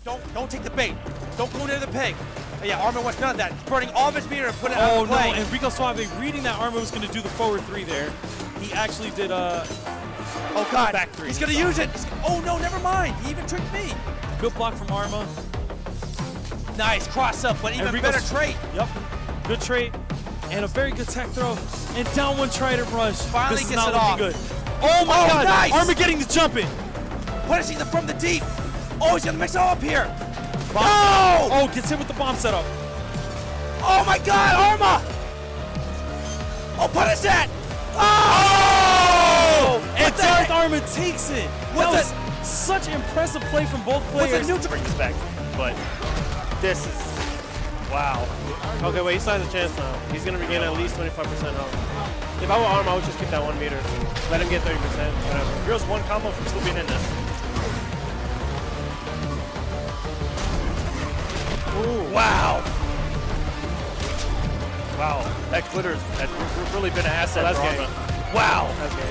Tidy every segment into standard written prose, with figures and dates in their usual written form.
Don't take the bait. Don't go near the pig. Yeah, Arma wants none of that. He's burning all of his meter and putting it out of play. Oh no, and Rico Suave reading that Arma was going to do the forward 3 there. He actually did oh god, back 3. He's going to use it. Oh no, never mind. He even tricked me. Good block from Arma. Nice cross up, but even better trait. Yep, good trait. And a very good tech throw. And down one trident rush. Finally this gets is not it off. good. Oh my god, nice. Arma getting the jump in. Punishing them from the deep. Oh, he's going to mix it all up here. Bomb. No! Oh, gets hit with the bomb setup. Oh my god, Arma! Oh, punish that! Oh! And DarthArma takes it. What that was such impressive play from both players. What's a new respect, but this is wow. Okay, wait, he still has a chance now. He's gonna regain at least 25% health. If I were Arma, I would just keep that 1 meter. Let him get 30%. Whatever. Heroes 1 combo from still being in this. Ooh. Wow. Wow, that glitters has really been an asset for Arma. Wow. Okay.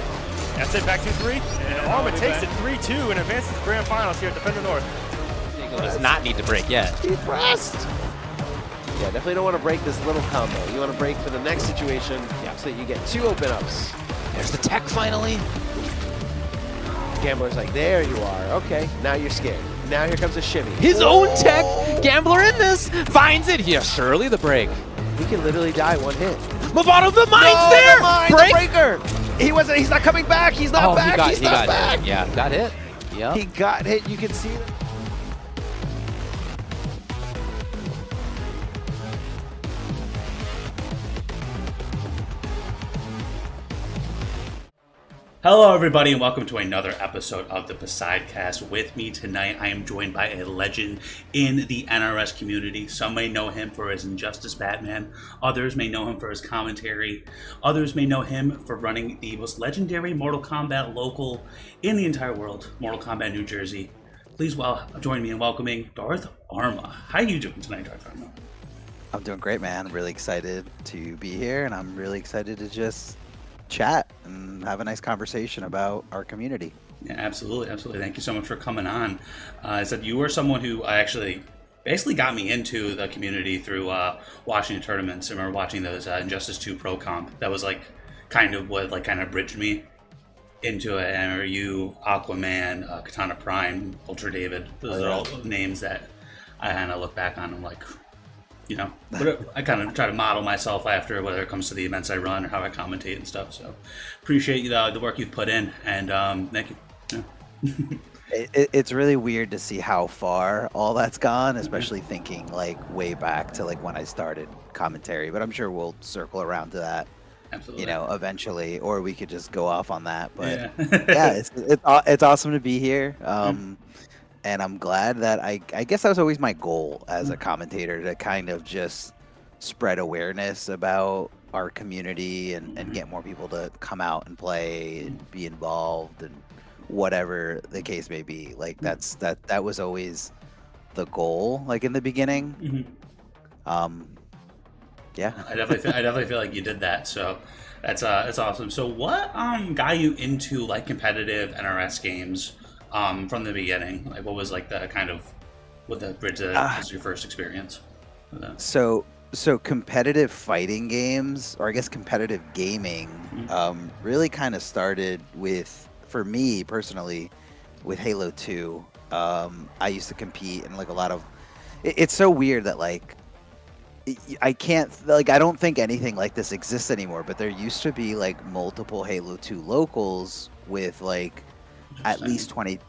That's it, back 2-3. And Arma takes it 3-2 and advances to grand finals here at Defender North. Does not need to break yet. He pressed. Yeah, definitely don't want to break this little combo. You want to break for the next situation so that you get 2 open ups. There's the tech finally. Gambler's like, there you are. Okay, now you're scared. Now here comes a shimmy. His own tech. Gambler in this. Finds it here. Surely the break. He can literally die 1 hit. Lovato, the mine's there. The mine, break. The breaker. He's not coming back. He's not back. He's not back. Hit. Yeah, got hit. Yeah. He got hit. You can see it. Hello everybody and welcome to another episode of the Poseidcast. With me tonight I am joined by a legend in the NRS community. Some may know him for his Injustice Batman, others may know him for his commentary, others may know him for running the most legendary Mortal Kombat local in the entire world, Mortal Kombat New Jersey. Please join me in welcoming DarthArma. How are you doing tonight, DarthArma? I'm doing great, man. I'm really excited to be here and I'm really excited to just chat and have a nice conversation about our community. Yeah, absolutely. Thank you so much for coming on. I said you were someone who actually basically got me into the community through watching the tournaments. I remember watching those Injustice 2 Pro Comp. That was like kind of what kind of bridged me into it. And I remember you, Aquaman, Katana Prime, Ultra David. Those are all names that I kind of look back on and like, you know, I kind of try to model myself after, whether it comes to the events I run or how I commentate and stuff. So appreciate the work you've put in, and thank you. Yeah. It's really weird to see how far all that's gone, especially thinking like way back to like when I started commentary, but I'm sure we'll circle around to that. Absolutely. You know, eventually, or we could just go off on that. But yeah, it's awesome to be here. And I'm glad that I guess that was always my goal as a commentator, to kind of just spread awareness about our community and get more people to come out and play and be involved and whatever the case may be. Like that was always the goal, like in the beginning. Yeah. I definitely feel like you did that. So that's awesome. So what got you into like competitive NRS games? From the beginning, like what was like the kind of what the bridge was your first experience with that? So competitive fighting games, or I guess competitive gaming, really kind of started with, for me personally, with Halo 2. I used to compete in like a lot of. It's so weird that like I don't think anything like this exists anymore. But there used to be like multiple Halo 2 locals with like at least 20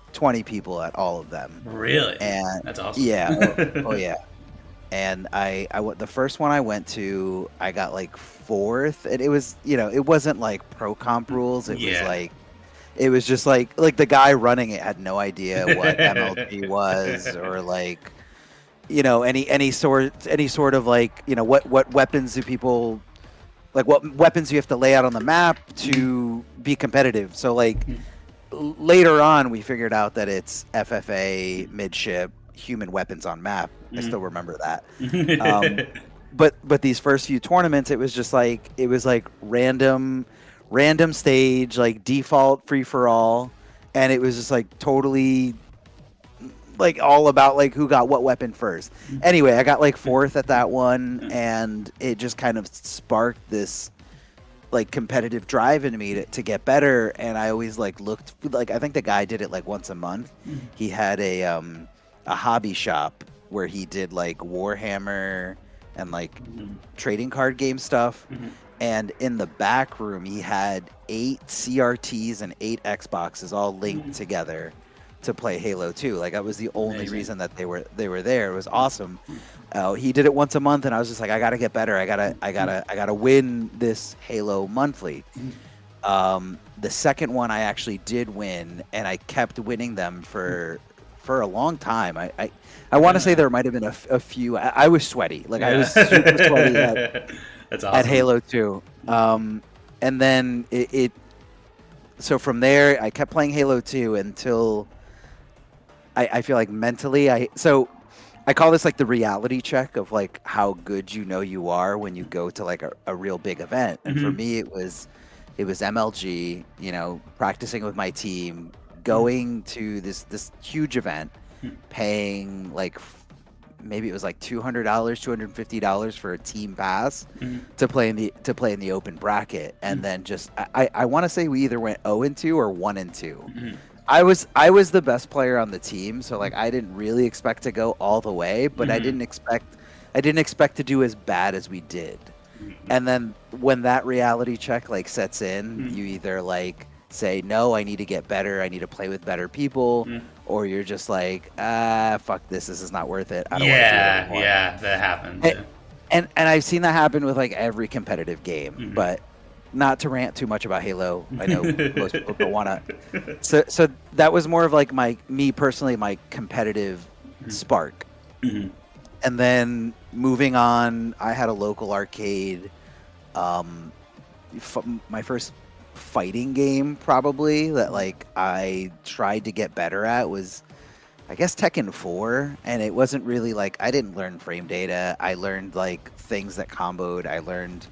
people at all of them. Really? And that's awesome. Yeah. Oh yeah. And the first one I went to, I got like 4th, and it was, you know, it wasn't like pro comp rules. It was just like the guy running it had no idea what MLG was, or like, you know, any sort of like, you know, what weapons do people, like what weapons you have to lay out on the map to be competitive. So like later on we figured out that it's FFA, midship, human weapons on map. I still remember that. But these first few tournaments, it was like random stage, like default free for all, and it was just like totally like all about like who got what weapon first. Anyway, I got like 4th at that one, and it just kind of sparked this like competitive drive in me to get better. And I always like looked like, I think the guy did it like once a month. He had a hobby shop where he did like Warhammer and like trading card game stuff. And in the back room, he had 8 CRTs and 8 Xboxes all linked together to play Halo 2. Like that was the only reason that they were there. It was awesome. He did it once a month, and I was just like, I gotta get better. I gotta win this Halo monthly. The second one I actually did win, and I kept winning them for a long time. I want to say there might have been a few. I was sweaty. Like I was super sweaty That's awesome. at Halo 2. And then so from there, I kept playing Halo 2 until I feel like mentally, I call this like the reality check of like how good you are when you go to like a real big event. And for me, it was MLG, practicing with my team, going to this huge event, paying like maybe it was like $200, $250 for a team pass to play in the open bracket. And then just I want to say we either went 0-2 or 1-2. I was the best player on the team, so like I didn't really expect to go all the way, but I didn't expect to do as bad as we did. And then when that reality check like sets in, you either like say, no, I need to get better, I need to play with better people, or you're just like, fuck this is not worth it. I don't want to do it anymore. Yeah, that happens. And I've seen that happen with like every competitive game, but not to rant too much about Halo. I know most people don't want to. So that was more of like me personally, my competitive spark. And then moving on, I had a local arcade. My first fighting game probably that like I tried to get better at was, I guess, Tekken 4. And it wasn't really like, I didn't learn frame data. I learned like things that comboed. I learned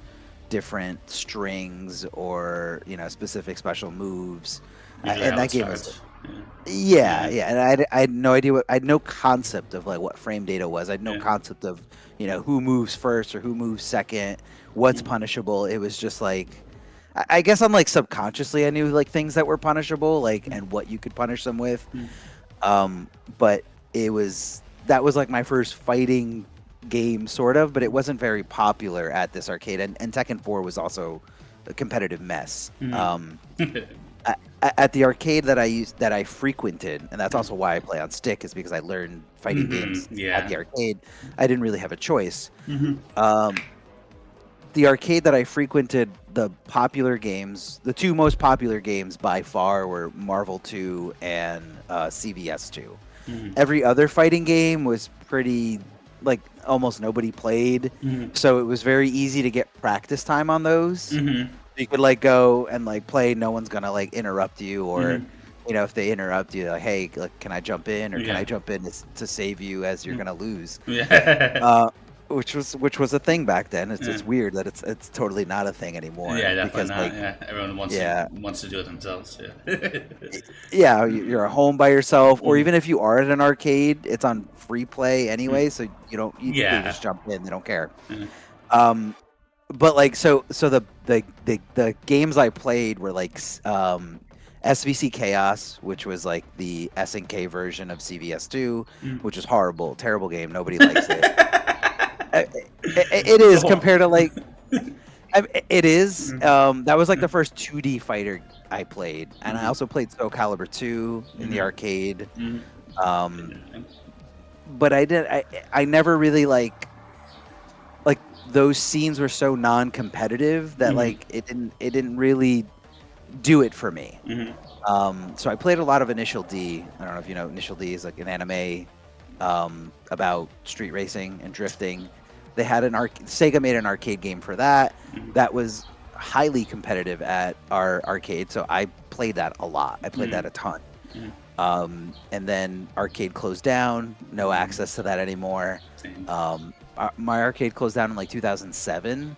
different strings or specific special moves, and that game was and I had no idea I had no concept of like what frame data was. I had no concept of who moves first or who moves second, what's punishable. It was just like, I guess on like subconsciously I knew like things that were punishable, like and what you could punish them with. But that was like my first fighting game sort of, but it wasn't very popular at this arcade, and Tekken 4 was also a competitive mess. At the arcade that I frequented, and that's also why I play on stick, is because I learned fighting games at the arcade. I didn't really have a choice. The arcade that I frequented, the two most popular games by far were Marvel 2 and CVS 2. Every other fighting game was pretty, like, almost nobody played, so it was very easy to get practice time on those. You could like go and like play, no one's gonna like interrupt you, or if they interrupt you, like, hey, like, can I jump in, or can I jump in to save you as you're gonna lose? Which was a thing back then. It's weird that it's totally not a thing anymore. Yeah, definitely because, not. like, Everyone wants to do it themselves. You're at home by yourself, or even if you are at an arcade, it's on free play anyway, so you can just jump in. They don't care. But like so the games I played were like SVC Chaos, which was like the SNK version of CVS2, which is horrible, terrible game. Nobody likes it. It is compared to like it is. That was like the first 2D fighter I played, and I also played Soul Calibur 2 in the arcade. But I never really like those scenes were so non-competitive that like it didn't really do it for me. So I played a lot of Initial D. I don't know if you know, Initial D is like an anime about street racing and drifting. They had Sega made an arcade game for that. That was highly competitive at our arcade, so I played that a lot. I played that a ton. And then arcade closed down, no access to that anymore. My arcade closed down in like 2007.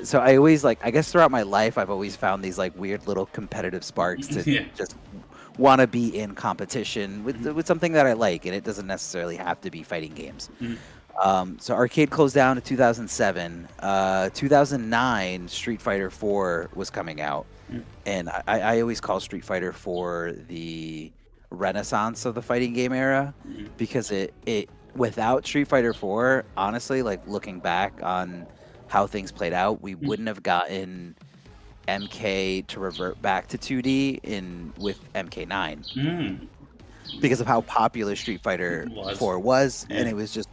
So I always I guess throughout my life, I've always found these like weird little competitive sparks to just want to be in competition with something that I like, and it doesn't necessarily have to be fighting games. So arcade closed down in 2007. 2009, Street Fighter 4 was coming out, and I always call Street Fighter 4 the renaissance of the fighting game era, because it without Street Fighter 4, honestly, like looking back on how things played out, we wouldn't have gotten MK to revert back to 2D with MK9 because of how popular Street Fighter 4 was, and it was just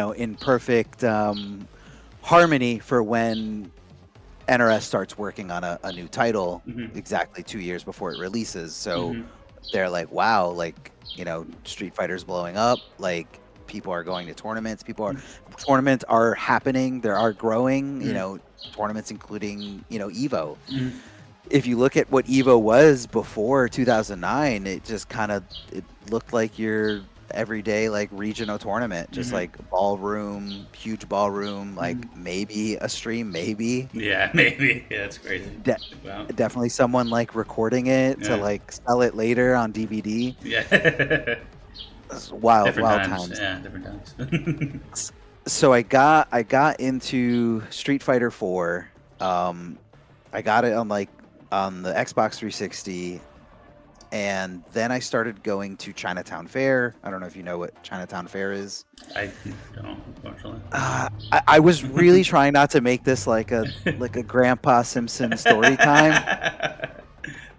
in perfect harmony for when NRS starts working on a new title exactly 2 years before it releases. So they're like, wow, like, Street Fighter's blowing up, like people are going to tournaments, tournaments are happening, there are growing, tournaments including, EVO. If you look at what EVO was before 2009, it just it looked like your everyday like regional tournament, just like huge ballroom, like maybe a stream, maybe. Yeah, maybe. Yeah, that's crazy. Wow. Definitely someone like recording it to like sell it later on DVD. Yeah. Wild different times. Yeah, different times. So I got into Street Fighter 4. I got it on the Xbox 360, and then I started going to Chinatown Fair. I don't know if you know what Chinatown Fair is. I don't, unfortunately. I was really trying not to make this like a Grandpa Simpson story time,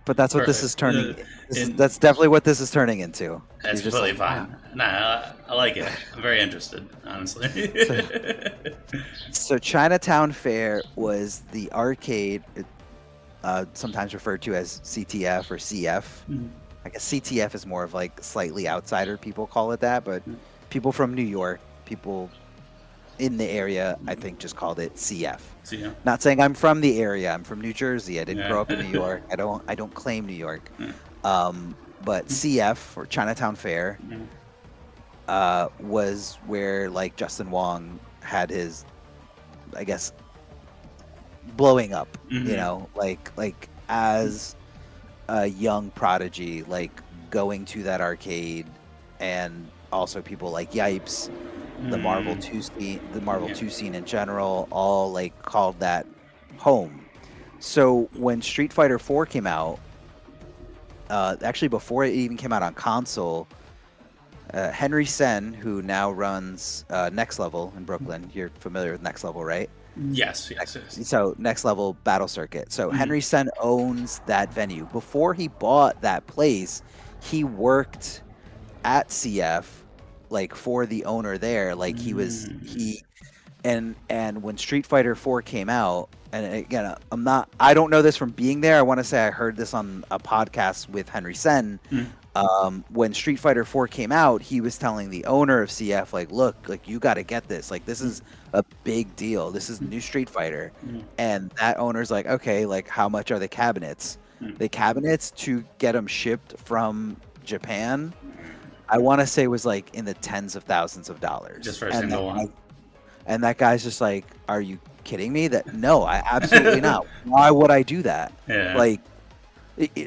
but that's what this is turning. That's definitely what this is turning into. That's completely fine. Nah, I like it. I'm very interested, honestly. So Chinatown Fair was the arcade, sometimes referred to as CTF or CF. I guess CTF is more of like slightly outsider people call it that, but people from New York, people in the area, I think just called it CF. Not saying I'm from the area. I'm from New Jersey. I didn't grow up in New York. I don't claim New York. But CF, or Chinatown Fair, was where like Justin Wong had his, I guess, blowing up. Like as a young prodigy, like going to that arcade, and also people like Yipes, the Marvel 2 scene, the Marvel 2 scene in general, all like called that home. So when Street Fighter 4 came out, actually before it even came out on console, Henry Sen, who now runs Next Level in Brooklyn, you're familiar with Next Level, right? Yes. So Next Level Battle Circuit. So Henry Sen owns that venue. Before he bought that place, he worked at CF, like for the owner there. Like and when Street Fighter 4 came out, and again, I don't know this from being there. I want to say I heard this on a podcast with Henry Sen. When Street Fighter 4 came out, he was telling the owner of CF, like, look, like, you got to get this. Like, this is a big deal. This is new Street Fighter. And that owner's like, okay, like, how much are the cabinets? The cabinets to get them shipped from Japan, I want to say was like in the tens of thousands of dollars. Just for a single one. And that guy's just like, are you kidding me? That no, I absolutely not. Why would I do that? Yeah. Like,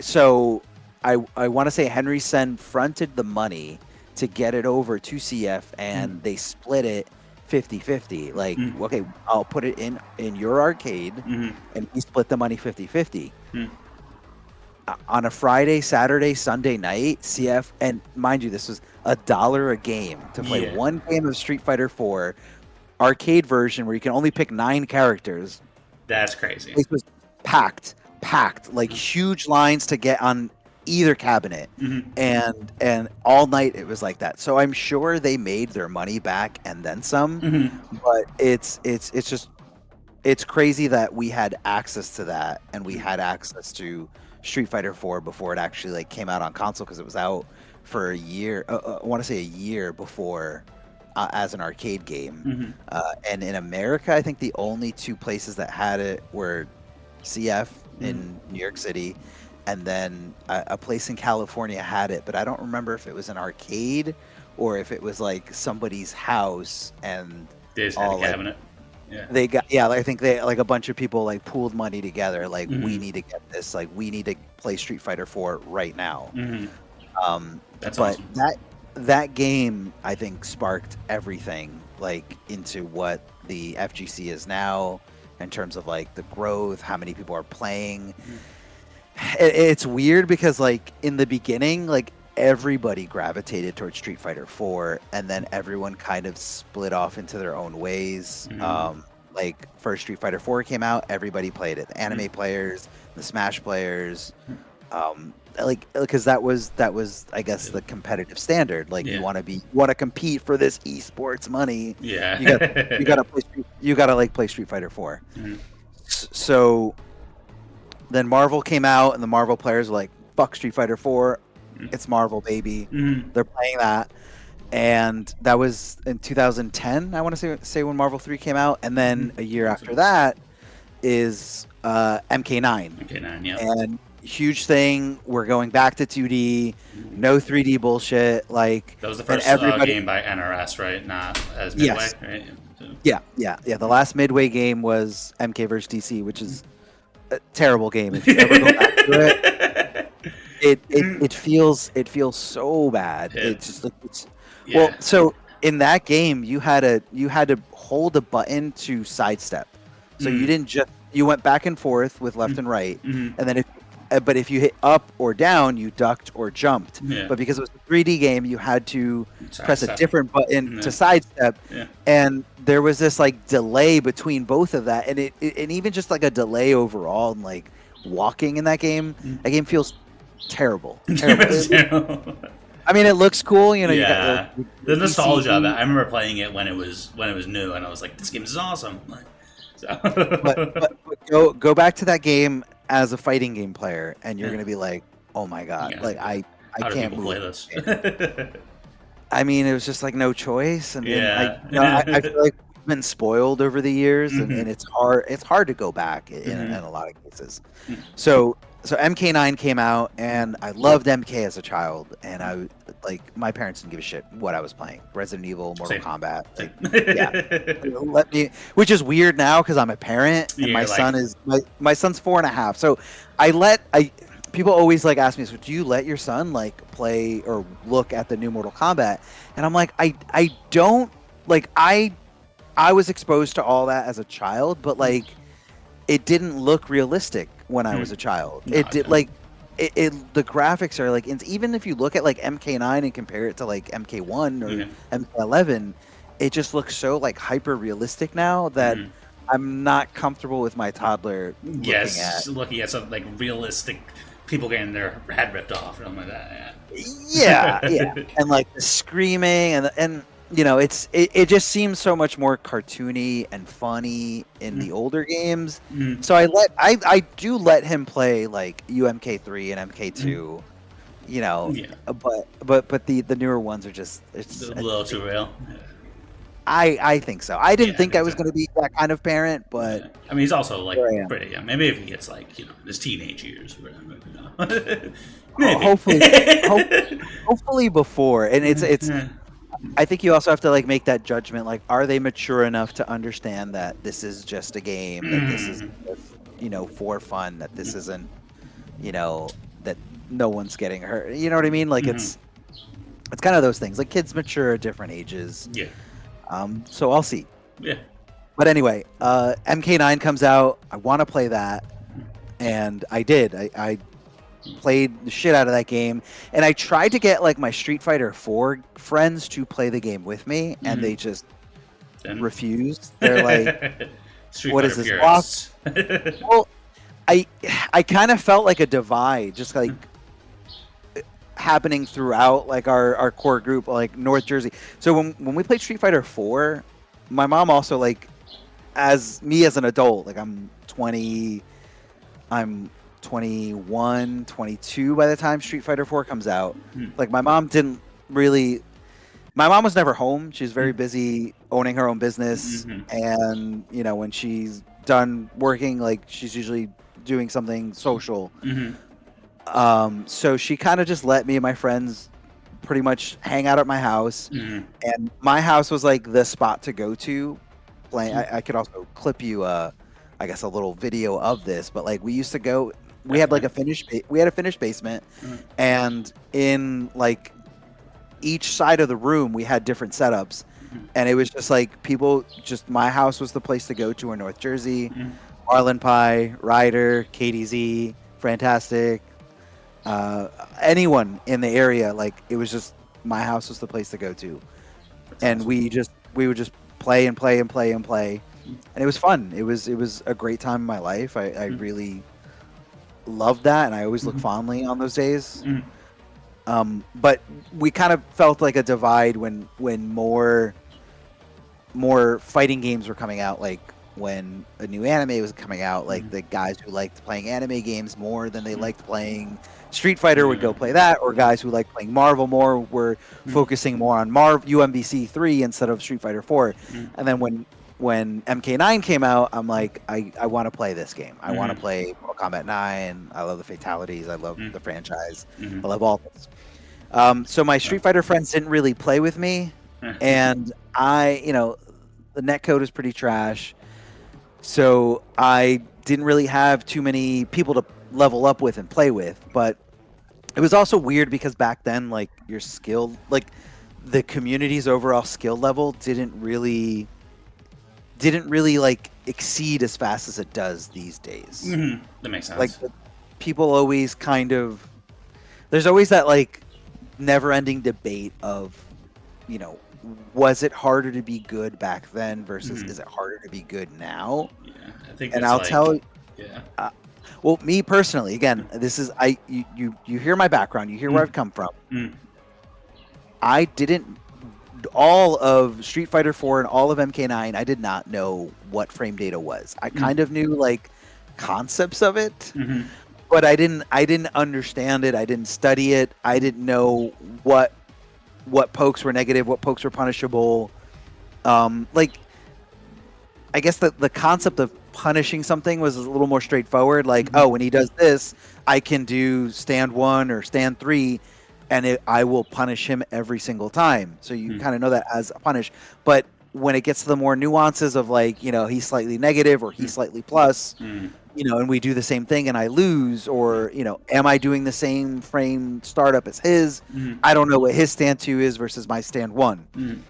so I want to say Henry Sen fronted the money to get it over to CF, and they split it 50-50. Like, okay, I'll put it in your arcade, and we split the money 50-50. On a Friday, Saturday, Sunday night, CF, and mind you, this was $1 a game to play one game of Street Fighter 4 arcade version where you can only pick 9 characters. That's crazy. It was packed, like huge lines to get on either cabinet, and all night it was like that. So I'm sure they made their money back and then some, but it's crazy that we had access to that, and we had access to Street Fighter 4 before it actually like came out on console, because it was out for a year. I want to say a year before as an arcade game. And in America, I think the only 2 places that had it were CF in New York City, and then a place in California had it, but I don't remember if it was an arcade or if it was like somebody's house and they just had a cabinet. Yeah. They got I think they like a bunch of people like pooled money together. Like we need to get this. Like we need to play Street Fighter 4 right now. That's but awesome. that game I think sparked everything like into what the FGC is now in terms of like the growth, how many people are playing. It's weird because like in the beginning, like everybody gravitated towards Street Fighter 4, and then everyone kind of split off into their own ways. Like first Street Fighter 4 came out, everybody played it. The anime players, the Smash players, like because that was I guess the competitive standard. Like you want to compete for this esports money. Yeah. you gotta play Street Fighter 4. So then Marvel came out, and the Marvel players were like, "Fuck Street Fighter 4, it's Marvel, baby." They're playing that, and that was in 2010. I want to say when Marvel 3 came out, and then a year after that is MK9. MK9, yeah. And huge thing. We're going back to 2D, no 3D bullshit. Like that was the first game by NRS, right? Not as Midway, right? So. Yeah. The last Midway game was MK vs DC, which is a terrible game. If you ever go back to it, it feels so bad. It's just like well. So in that game, you had to hold a button to sidestep. So you didn't you went back and forth with left and right, and then if you hit up or down, you ducked or jumped. But because it was a 3D game, you had to press a different button to sidestep. And there was this like delay between both of that, and and even just like a delay overall, and like walking in that game feels terrible. I mean, it looks cool, you know. Yeah. You got, the nostalgia of it. I remember playing it when it was new, and I was like, "This game is awesome." So. but go back to that game as a fighting game player, and you're gonna be like, "Oh my god!" Like I can't move. Play this? I mean, it was just like no choice, and I feel like we've been spoiled over the years, and it's hard to go back in a lot of cases. So MK9 came out, and I loved MK as a child, and my parents didn't give a shit what I was playing. Resident Evil, Mortal Kombat, let me, which is weird now because I'm a parent, and my son is my son's 4.5. So people always like ask me, so do you let your son like play or look at the new Mortal Kombat? And I'm like, I don't like I was exposed to all that as a child, but like it didn't look realistic when I was a child. The graphics are like, even if you look at like MK9 and compare it to like MK1 or MK11, it just looks so like hyper realistic now that I'm not comfortable with my toddler looking at some like realistic people getting their head ripped off or something like that. Yeah, and like the screaming and you know, it just seems so much more cartoony and funny in the older games. So I do let him play like UMK3 and MK2, you know. But the newer ones are just it's a little too real. I think so. I didn't think I was going to be that kind of parent, but I mean, he's also like pretty young. Maybe if he gets like his teenage years or whatever. Hopefully before, and it's. I think you also have to like make that judgment. Like, are they mature enough to understand that this is just a game, that this is, for fun, that this isn't, that no one's getting hurt. You know what I mean? Like it's kind of those things. Like kids mature at different ages. Yeah. So I'll see. Yeah. But anyway, MK9 comes out. I want to play that, and I did. I played the shit out of that game, and I tried to get like my Street Fighter 4 friends to play the game with me, and they just refused. They're like, "What is this boss?" Well, I kind of felt like a divide, just like happening throughout like our core group, like North Jersey. So when we played Street Fighter 4, my mom also like, as an adult, like I'm 21, 22 by the time Street Fighter 4 comes out. Like my mom was never home. She's very busy owning her own business, and when she's done working, like she's usually doing something social. So she kind of just let me and my friends pretty much hang out at my house, and my house was like the spot to go to playing. I could also clip you, I guess, a little video of this. But like we used to go, we had like a finished basement, and in like each side of the room we had different setups, and it was just like people. Just my house was the place to go to in North Jersey. Marlin Pie, Ryder, KDZ, Fantastic, anyone in the area, like it was just my house was the place to go to, and we would just play and play and play and play, and it was fun. It was a great time in my life. I really loved that, and I always look fondly on those days. But we kind of felt like a divide when more fighting games were coming out, like when a new anime was coming out, like the guys who liked playing anime games more than they liked playing Street Fighter would go play that, or guys who liked playing Marvel more were focusing more on UMVC 3 instead of Street Fighter 4. And then when MK9 came out, I'm like, I want to play this game. I want to play Mortal Kombat 9. I love the fatalities. I love the franchise. I love all this. So my Street Fighter friends didn't really play with me, and the netcode is pretty trash. So I didn't really have too many people to level up with and play with. But it was also weird because back then, like, your skill, like the community's overall skill level didn't really like exceed as fast as it does these days. That makes sense. Like people always kind of, there's always that like never-ending debate of, was it harder to be good back then versus is it harder to be good now? Yeah, I think. And I'll tell you. Yeah. Well, me personally, again, this is you hear my background, you hear where I've come from. I didn't all of Street Fighter 4 and all of MK9. I did not know what frame data was. I kind of knew like concepts of it, but I didn't understand it. I didn't study it. I didn't know what pokes were negative, what pokes were punishable. Like, I guess the concept of punishing something was a little more straightforward. Like, oh, when he does this, I can do stand 1 or stand 3, and I will punish him every single time. So you kind of know that as a punish. But when it gets to the more nuances of like, he's slightly negative or he's slightly plus, and we do the same thing and I lose, or, am I doing the same frame startup as his? I don't know what his stand 2 is versus my stand 1.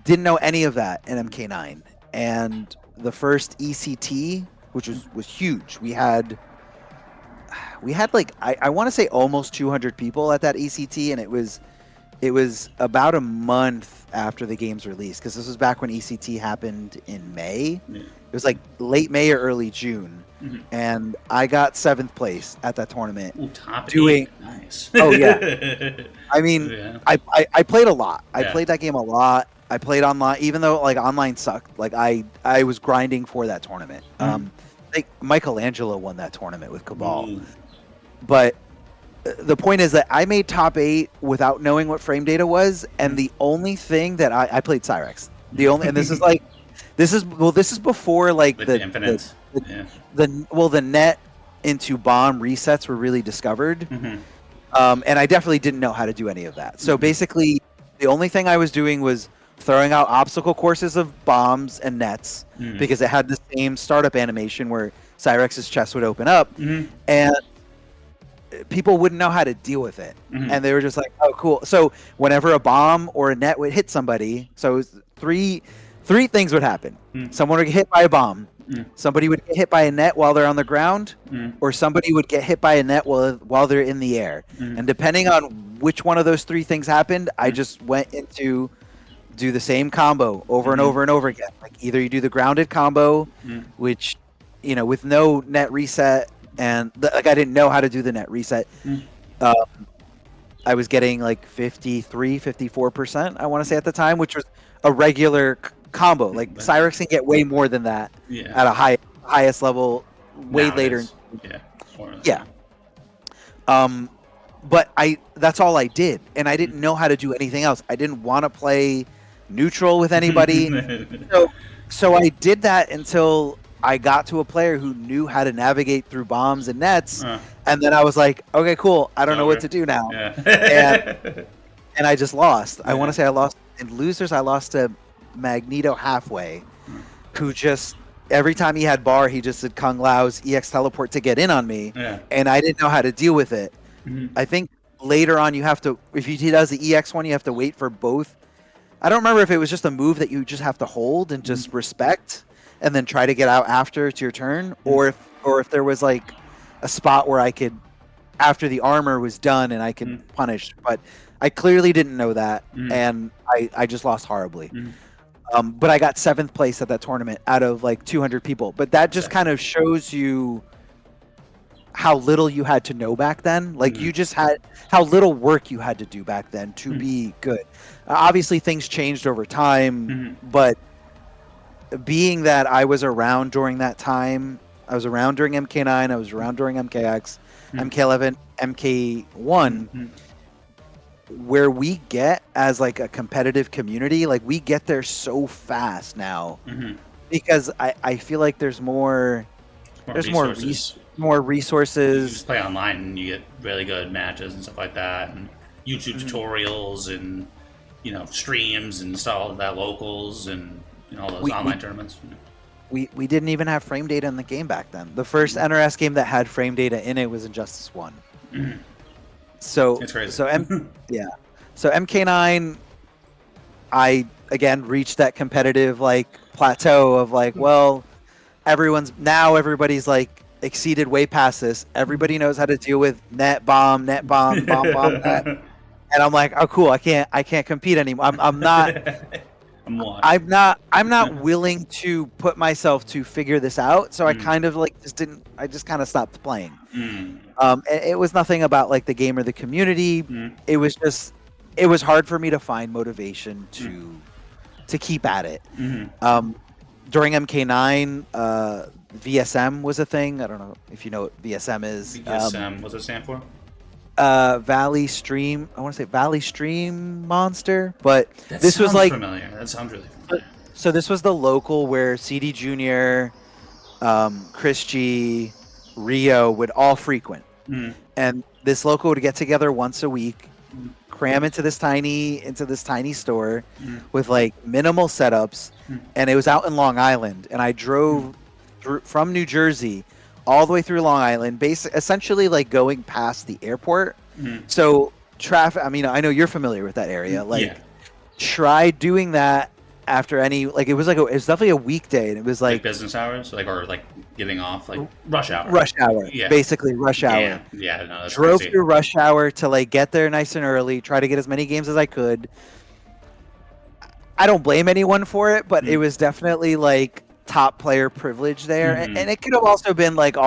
Didn't know any of that in MK9. And the first ECT, which was huge. We had like, I want to say almost 200 people at that ECT, and it was about a month after the game's release, because this was back when ECT happened in May. It was like late May or early June, and I got 7th place at that tournament. Ooh, top 8. Nice. Oh yeah. I mean, I played a lot. I played that game a lot. I played online, even though like online sucked. Like I was grinding for that tournament. Like Michelangelo won that tournament with Cabal. But the point is that I made top 8 without knowing what frame data was, and the only thing that I played Cyrex. And this is like, this is before like the infinite. The net into bomb resets were really discovered, and I definitely didn't know how to do any of that. So basically, the only thing I was doing was throwing out obstacle courses of bombs and nets, because it had the same startup animation where Cyrex's chest would open up, and people wouldn't know how to deal with it. And they were just like, oh, cool. So whenever a bomb or a net would hit somebody, so it was three things would happen. Someone would get hit by a bomb, somebody would get hit by a net while they're on the ground, or somebody would get hit by a net while they're in the air. And depending on which one of those 3 things happened, I just went into do the same combo over and over and over again. Like either you do the grounded combo, which, with no net reset, and like I didn't know how to do the net reset. I was getting like 54%, I want to say at the time, which was a regular combo. Like Cyrex can get way more than that at a highest level way later. Yeah. But that's all I did, and I didn't know how to do anything else. I didn't want to play neutral with anybody. So I did that until I got to a player who knew how to navigate through bombs and nets, and then I was like, okay, cool. I don't know what to do now. And I just lost. I want to say I lost in losers. I lost to Magneto halfway, who just every time he had bar, he just did Kung Lao's EX teleport to get in on me, and I didn't know how to deal with it. I think later on you have to, if he does the EX one, you have to wait for both. I don't remember if it was just a move that you just have to hold and just respect, and then try to get out after it's your turn, or if there was like a spot where I could, after the armor was done, and I could punish. But I clearly didn't know that, and I just lost horribly. But I got 7th place at that tournament out of like 200 people. But that just kind of shows you how little you had to know back then. Like you just had how little work you had to do back then to be good. Obviously, things changed over time, but being that I was around during that time, I was around during MK9, I was around during MKX, MK11, MK1. Where we get as like a competitive community, like we get there so fast now, because I feel like there's more resources. You just play online and you get really good matches and stuff like that, and YouTube tutorials and streams and all of that, locals and all those online tournaments. We didn't even have frame data in the game back then. The first NRS game that had frame data in it was Injustice 1. So it's crazy. So MK9, I again reached that competitive like plateau of like, well, everybody's like exceeded way past this. Everybody knows how to deal with net bomb, net. And I'm like, oh cool, I can't compete anymore. I'm not I'm not willing to put myself to figure this out. So I kind of like I just kind of stopped playing. It was nothing about like the game or the community. It was hard for me to find motivation to keep at it. During MK9, VSM was a thing. I don't know if you know what VSM is. VSM, what's it stand for? Valley Stream. I want to say Valley Stream Monster, but That this was like familiar. That sounds really familiar. So this was the local where CD Junior, Chris G, Rio would all frequent, and this local would get together once a week, cram into this tiny store with like minimal setups, and it was out in Long Island, and I drove from New Jersey all the way through Long Island, essentially like going past the airport. So traffic, I mean, I know you're familiar with that area. Like, try doing that after any, like, it was definitely a weekday, and it was like business hours, like, or like getting off, like rush hour. Basically rush hour. No, that's drove crazy. through rush hour to like get there nice and early, try to get as many games as I could. I don't blame anyone for it, but it was definitely like top player privilege there, and it could have also been like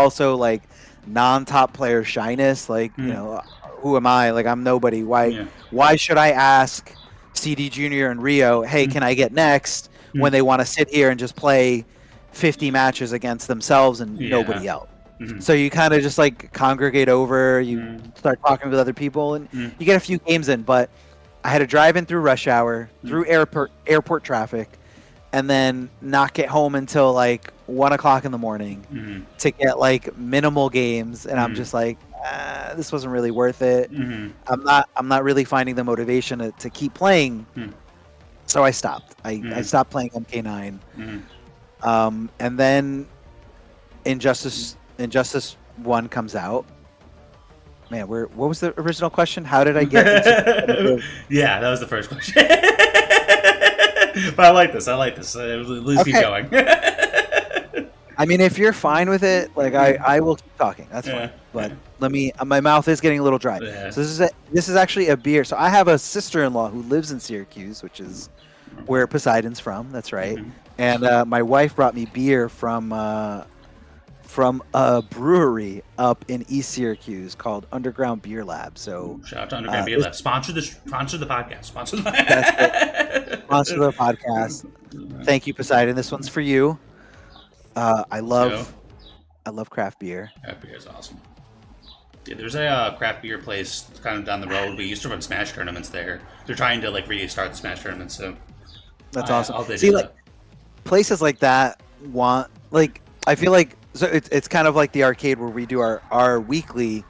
non-top player shyness, like who am I, like I'm nobody, why should I ask CD Junior and Rio, hey, can I get next, when they want to sit here and just play 50 matches against themselves and nobody else. So you kind of just like congregate over, you start talking with other people, and you get a few games in, but I had to drive in through rush hour, through airport traffic, and then not get home until like 1 o'clock in the morning to get like minimal games, and I'm just like, this wasn't really worth it. I'm not really finding the motivation to keep playing, so I stopped. I stopped playing MK9, and then Injustice 1 comes out. Man, what was the original question? How did I get into Yeah, that was the first question. But I like this. Please keep going. I mean, if you're fine with it, like I will keep talking. That's fine. But my mouth is getting a little dry. So this is actually a beer. So I have a sister-in-law who lives in Syracuse, which is where Poseidon's from. That's right. And my wife brought me beer from a brewery up in East Syracuse called Underground Beer Lab. So shout out to Underground Beer Lab. Sponsor the podcast. Sponsor the podcast. Thank you, Poseidon. This one's for you. I love craft beer. Craft beer is awesome. Yeah, there's a craft beer place kind of down the road. We used to run Smash tournaments there. They're trying to like restart the Smash tournaments, so that's awesome. See, like places like that I feel like, so it's kind of like the arcade where we do our weekly.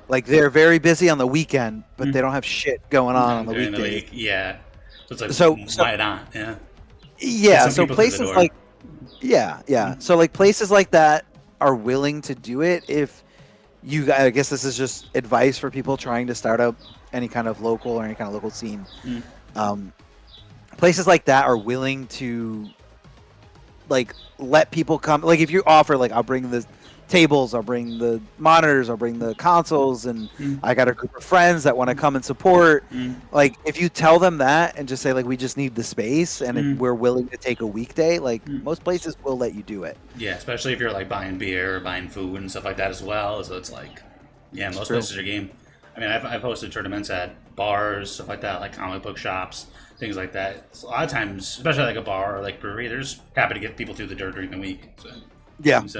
Like they're very busy on the weekend, but they don't have shit going on the weekday. Yeah. So it's like, why not? Yeah. Yeah, some so people through the places door. like yeah. So like places like that are willing to do it if you I guess this is just advice for people trying to start up any kind of local or any kind of local scene. Places like that are willing to like let people come. Like if you offer like I'll bring the tables, I'll bring the monitors, I'll bring the consoles, and I got a group of friends that want to come and support. Like if you tell them that and just say like we just need the space and we're willing to take a weekday, like most places will let you do it. Yeah, especially if you're like buying beer or buying food and stuff like that as well. So it's like, yeah, most places are game. I mean, I've hosted tournaments at bars, stuff like that, like comic book shops, things like that. So a lot of times, especially like a bar or like brewery, they're just happy to get people through the door during the week. So, Yeah, it's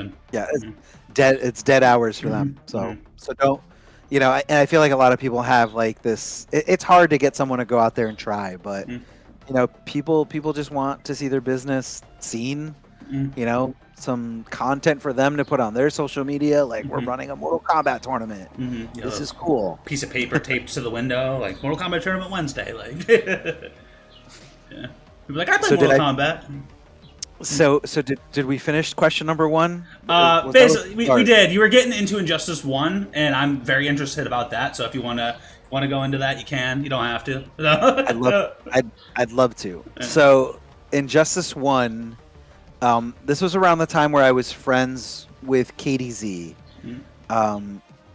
dead. It's dead hours for them. So don't, and I feel like a lot of people have like this. It's hard to get someone to go out there and try, but people just want to see their business seen. Some content for them to put on their social media. Like we're running a Mortal Kombat tournament. This is cool. Piece of paper taped to the window, like Mortal Kombat tournament Wednesday. Like, yeah, people are like I play Mortal Kombat. So did we finish question number 1? Basically, we did. You were getting into Injustice 1, and I'm very interested about that. So if you want to go into that, you can. You don't have to. I'd love to. So Injustice 1, this was around the time where I was friends with KDZ,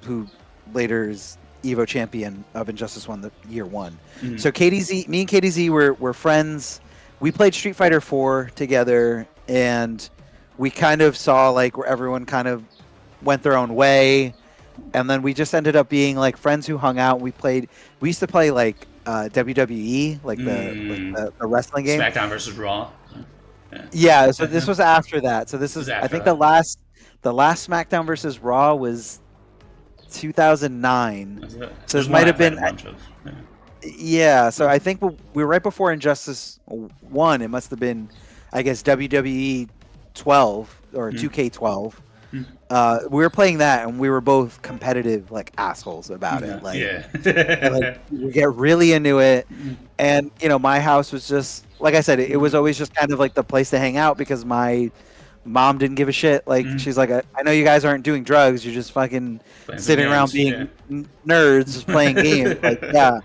who later is Evo champion of Injustice 1, the year 1. So me and KDZ were friends. We played Street Fighter 4 together, and we kind of saw like where everyone kind of went their own way, and then we just ended up being like friends who hung out. We used to play like WWE, like the wrestling game. SmackDown versus Raw. Yeah, so this was after that. So this is I think the last SmackDown versus Raw was 2009. So this might have been. Yeah, so I think we were right before Injustice 1. It must have been, I guess, WWE 12 or 2K12. We were playing that, and we were both competitive, like, assholes about it. Like, and, like, we get really into it. And, my house was just, like I said, it was always just kind of like the place to hang out because my mom didn't give a shit. Like, she's like, I know you guys aren't doing drugs. You're just fucking sitting around being nerds, just playing games. Like, yeah.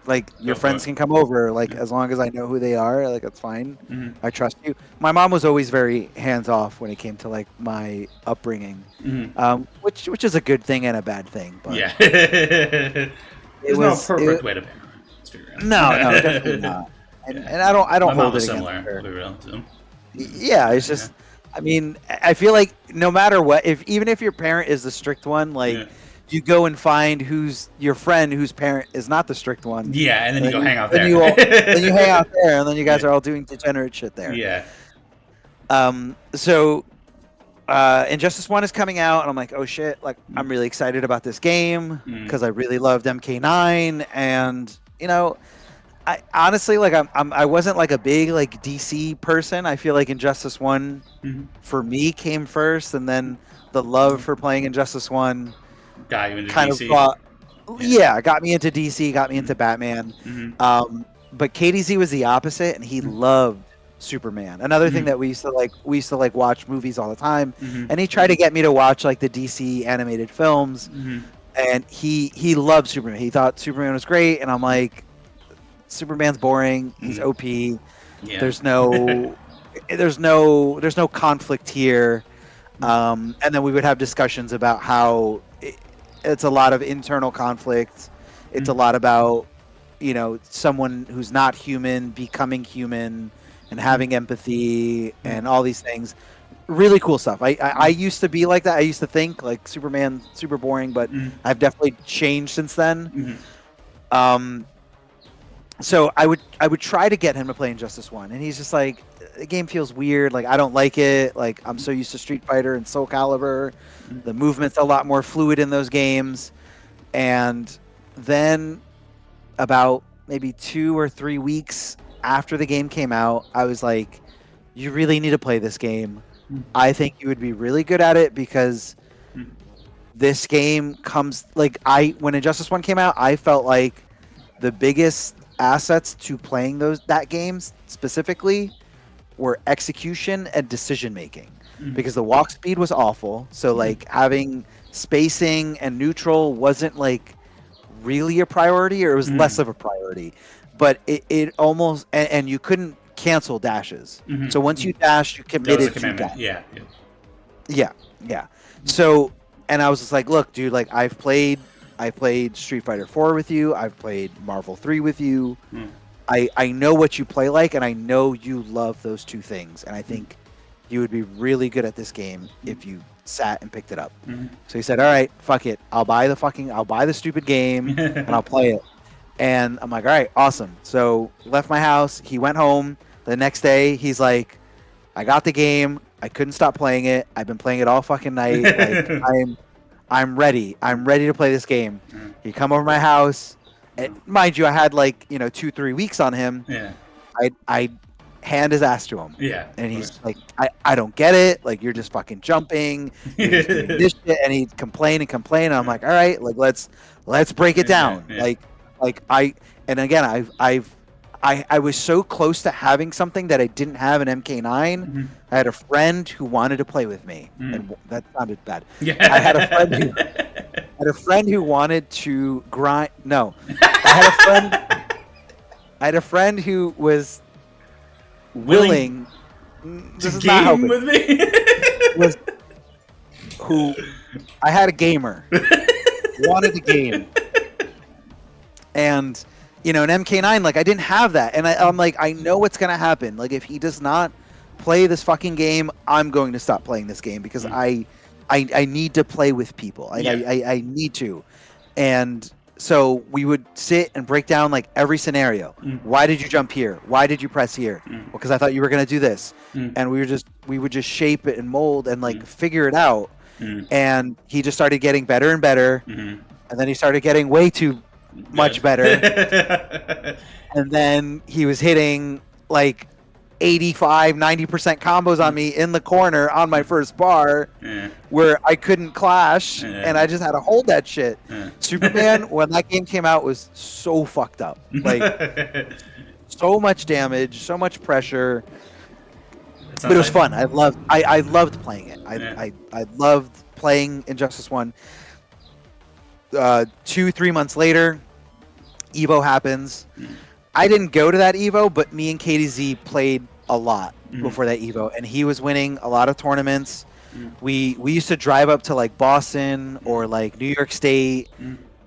Like your friends can come over, like as long as I know who they are, like that's fine. I trust you. My mom was always very hands off when it came to like my upbringing, which is a good thing and a bad thing. But yeah, it was no perfect way to parent. No, definitely not. And I don't my hold mom it was against similar. her. To be real, so. Yeah, it's just. I mean, I feel like no matter what, even if your parent is the strict one, like. You go and find who's your friend whose parent is not the strict one. Yeah, and then you go hang out there. Then you hang out there, and then you guys are all doing degenerate shit there. Yeah. So, Injustice 1 is coming out, and I'm like, oh shit! Like, I'm really excited about this game because I really loved MK9, and I honestly like I wasn't like a big like DC person. I feel like Injustice 1 for me came first, and then the love for playing Injustice 1. Got you into kind DC. Got me into DC, got me into Batman. But KDZ was the opposite, and he loved Superman. Another thing that we used to like watch movies all the time, and he tried to get me to watch like the DC animated films, and he loved Superman. He thought Superman was great, and I'm like, Superman's boring. He's OP. Yeah. There's no conflict here. And then we would have discussions about how it's a lot of internal conflict. It's a lot about, someone who's not human becoming human and having empathy and all these things. Really cool stuff. I used to be like that. I used to think like Superman, super boring, but I've definitely changed since then. So I would try to get him to play Injustice 1, and he's just like, the game feels weird. Like, I don't like it. Like, I'm so used to Street Fighter and Soul Calibur. The movement's a lot more fluid in those games. And then about maybe 2 or 3 weeks after the game came out, I was like, you really need to play this game. I think you would be really good at it because this game comes like when Injustice 1 came out, I felt like the biggest assets to playing that game specifically were execution and decision making, because the walk speed was awful. So like having spacing and neutral wasn't like really a priority, or it was less of a priority. But it almost, and you couldn't cancel dashes. So once you dashed, you That was committed a to commitment. dash. Yeah. So, and I was just like, look, dude, like I played Street Fighter 4 with you. I've played Marvel 3 with you. I know what you play like, and I know you love those two things. And I think you would be really good at this game if you sat and picked it up. So he said, all right, fuck it. I'll buy the stupid game and I'll play it. And I'm like, all right, awesome. So left my house. He went home. The next day, he's like, I got the game. I couldn't stop playing it. I've been playing it all fucking night. Like I'm ready. I'm ready to play this game. He come over my house. And mind you, I had like 2-3 weeks on him. Yeah. I hand his ass to him. Yeah. And he's like, I don't get it. Like, you're just fucking jumping. You're just doing this shit. And he'd complain and complain. And I'm like, all right, like let's break it down. Yeah. I was so close to having something that I didn't have an MK9. I had a friend who wanted to play with me, and that sounded bad. Yeah. I had a friend who wanted to grind. No, I had a friend who was willing. This To is not game helping. with me. I had a gamer wanted the game, and an MK9, like I didn't have that, and I'm like, I know what's gonna happen. Like if he does not play this fucking game, I'm going to stop playing this game because I need to play with people. I need to, and so we would sit and break down like every scenario. Why did you jump here? Why did you press here? Well, because I thought you were gonna do this, and we would just shape it and mold and like figure it out. And he just started getting better and better, and then he started getting way too much better. And then he was hitting like 85-90% combos on me in the corner on my first bar, where I couldn't clash, and I just had to hold that shit. Superman, when that game came out, was so fucked up. Like so much damage, so much pressure. But it was fun. I loved playing it. I loved playing Injustice 1. 2-3 months later, Evo happens. I didn't go to that Evo, but me and KDZ played a lot before that Evo, and he was winning a lot of tournaments. We used to drive up to like Boston or like New York State,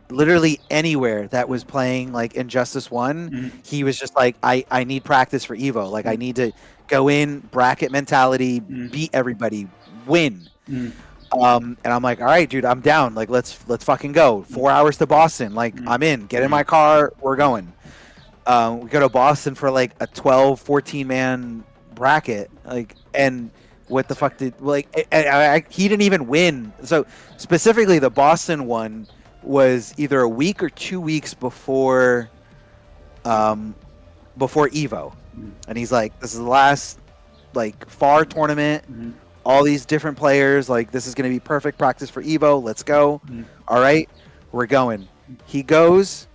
literally anywhere that was playing like Injustice 1. He was just like, I need practice for Evo. Like I need to go in, bracket mentality, beat everybody, win. And I'm like, all right, dude, I'm down. Like, let's fucking go. 4 hours to Boston. Like, I'm in. Get in my car. We're going. We go to Boston for like a 12, 14-man bracket. Like, and what the fuck did he didn't even win. So specifically, the Boston one was either a week or 2 weeks before Evo, and he's like, this is the last like far tournament. All these different players, like this is going to be perfect practice for Evo. Let's go. All right, we're going. He goes.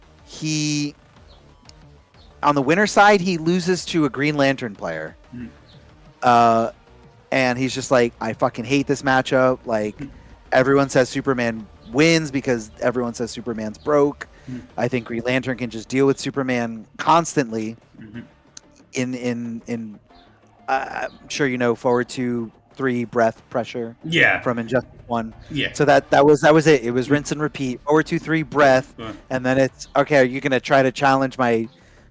On the winner side, he loses to a Green Lantern player. And he's just like, I fucking hate this matchup. Like, everyone says Superman wins because everyone says Superman's broke. I think Green Lantern can just deal with Superman constantly. I'm sure forward 2-3 breath pressure. Yeah. From Injustice 1. Yeah. So that was it. It was rinse and repeat. Forward 2-3 breath, and then it's okay. Are you gonna try to challenge my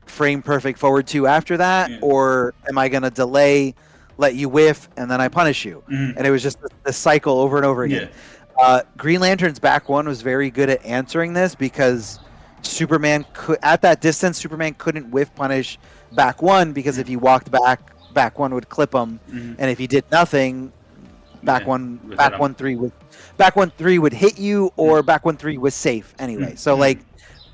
frame perfect forward 2 after that, or am I gonna delay, let you whiff, and then I punish you? And it was just the cycle over and over again. Green Lantern's back one was very good at answering this because Superman could, at that distance, Superman couldn't whiff punish back one because if he walked back one would clip him, and if he did nothing, back 1-3 would hit you, or back 1-3 was safe anyway. So like,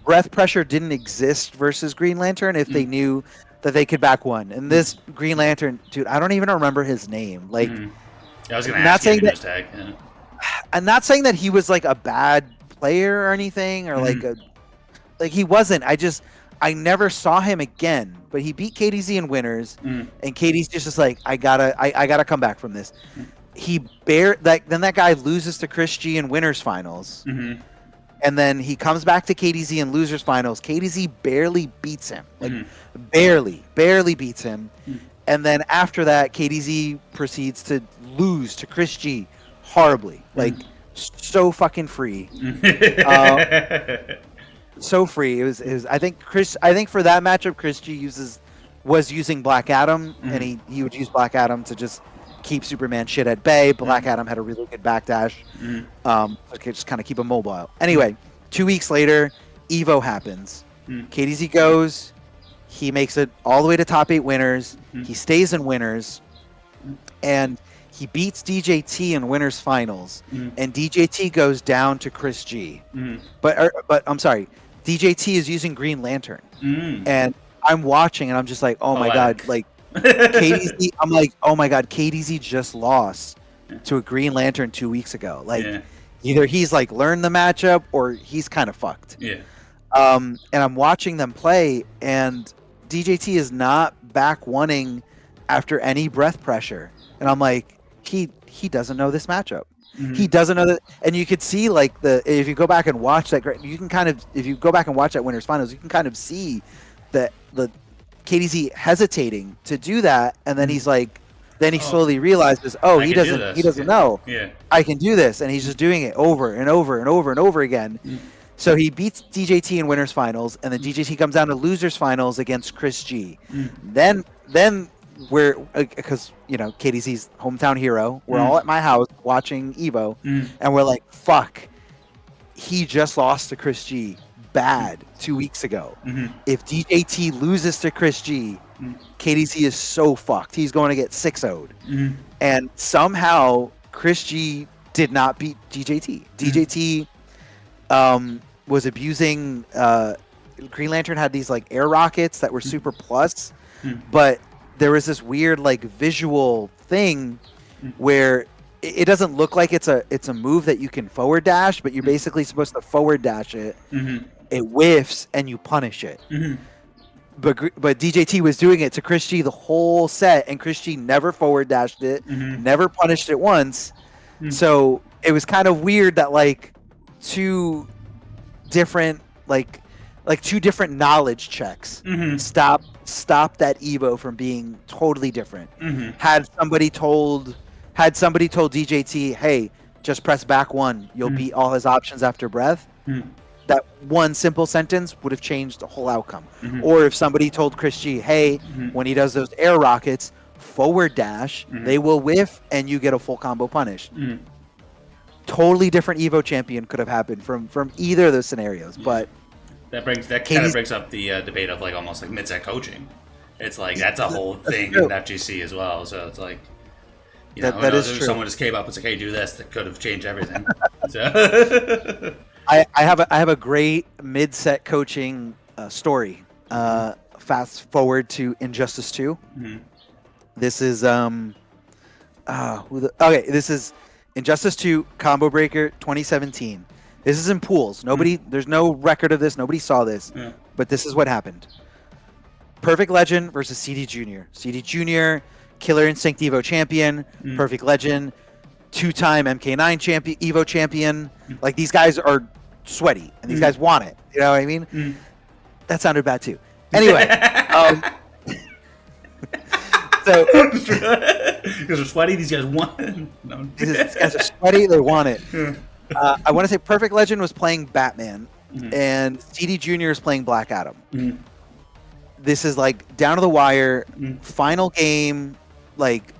breath pressure didn't exist versus Green Lantern if they knew that they could back one. And this Green Lantern, dude, I don't even remember his name. Like, I was gonna ask you that. Tag. Yeah. I'm not saying that he was like a bad player or anything, or like he wasn't. I never saw him again, but he beat KDZ in winners, and KD's just like, I gotta come back from this. Then that guy loses to Chris G in winners finals, and then he comes back to KDZ in losers finals. KDZ barely beats him, like barely beats him, and then after that, KDZ proceeds to lose to Chris G horribly, like so fucking free. So free. It was. I think for that matchup, Chris G was using Black Adam, and he would use Black Adam to just keep Superman shit at bay. Black Adam had a really good backdash. Okay, just kind of keep him mobile. Anyway, 2 weeks later, Evo happens. KDZ goes. He makes it all the way to top 8 winners. He stays in winners, and he beats DJT in winners finals. And DJT goes down to Chris G. But I'm sorry, DJT is using Green Lantern, and I'm watching, and I'm just like, oh my god, like KDZ. I'm like, oh my god, KDZ just lost to a Green Lantern 2 weeks ago. Like, either he's like learned the matchup or he's kind of fucked. And I'm watching them play, and DJT is not back oneing after any breath pressure, and I'm like, he doesn't know this matchup. He doesn't know that, and you could see like if you go back and watch that, you can kind of, if you go back and watch that winners finals, you can kind of see that the KDZ hesitating to do that, and then he's like, then he slowly realizes, oh, he doesn't know. I can do this, and he's just doing it over and over and over and over again. So he beats DJT in winners finals, and then DJT comes down to losers finals against Chris G. Then we're, because KDZ's hometown hero, we're all at my house watching Evo, and we're like, fuck, he just lost to Chris G bad 2 weeks ago. If DJT loses to Chris G, KDZ is so fucked. He's going to get 6-0'd. And somehow Chris G did not beat DJT. DJT was abusing Green Lantern, had these like air rockets that were super plus, but there was this weird like visual thing where it doesn't look like it's a move that you can forward dash, but you're basically supposed to forward dash it. It whiffs and you punish it. But DJT was doing it to Chris G the whole set, and Chris G never forward dashed it, never punished it once. So it was kind of weird that like two different knowledge checks stop that Evo from being totally different. Had somebody told DJT, hey, just press back one, you'll beat all his options after breath, that one simple sentence would have changed the whole outcome. Or if somebody told Chris G, hey, when he does those air rockets, forward dash, they will whiff and you get a full combo punish. Totally different Evo champion could have happened from either of those scenarios. But that kind of brings up the debate of like almost like mid-set coaching. It's like that's a whole thing in FGC as well. So it's like, that is true. Someone just came up and said, "Hey, do this." That could have changed everything. So. I have a great mid-set coaching story. Fast forward to Injustice 2. This is this is Injustice 2 Combo Breaker 2017. This is in pools. There's no record of this. Nobody saw this, but this is what happened. Perfect Legend versus CD Junior. CD Junior, Killer Instinct Evo champion. Perfect Legend, 2-time MK9 champion, Evo champion. Like, these guys are sweaty, and these guys want it. You know what I mean? That sounded bad too. Anyway, so because they're sweaty, these guys want it. No. These guys are sweaty. They want it. I want to say Perfect Legend was playing Batman, and CD Junior is playing Black Adam. This is like down to the wire, final game. Like,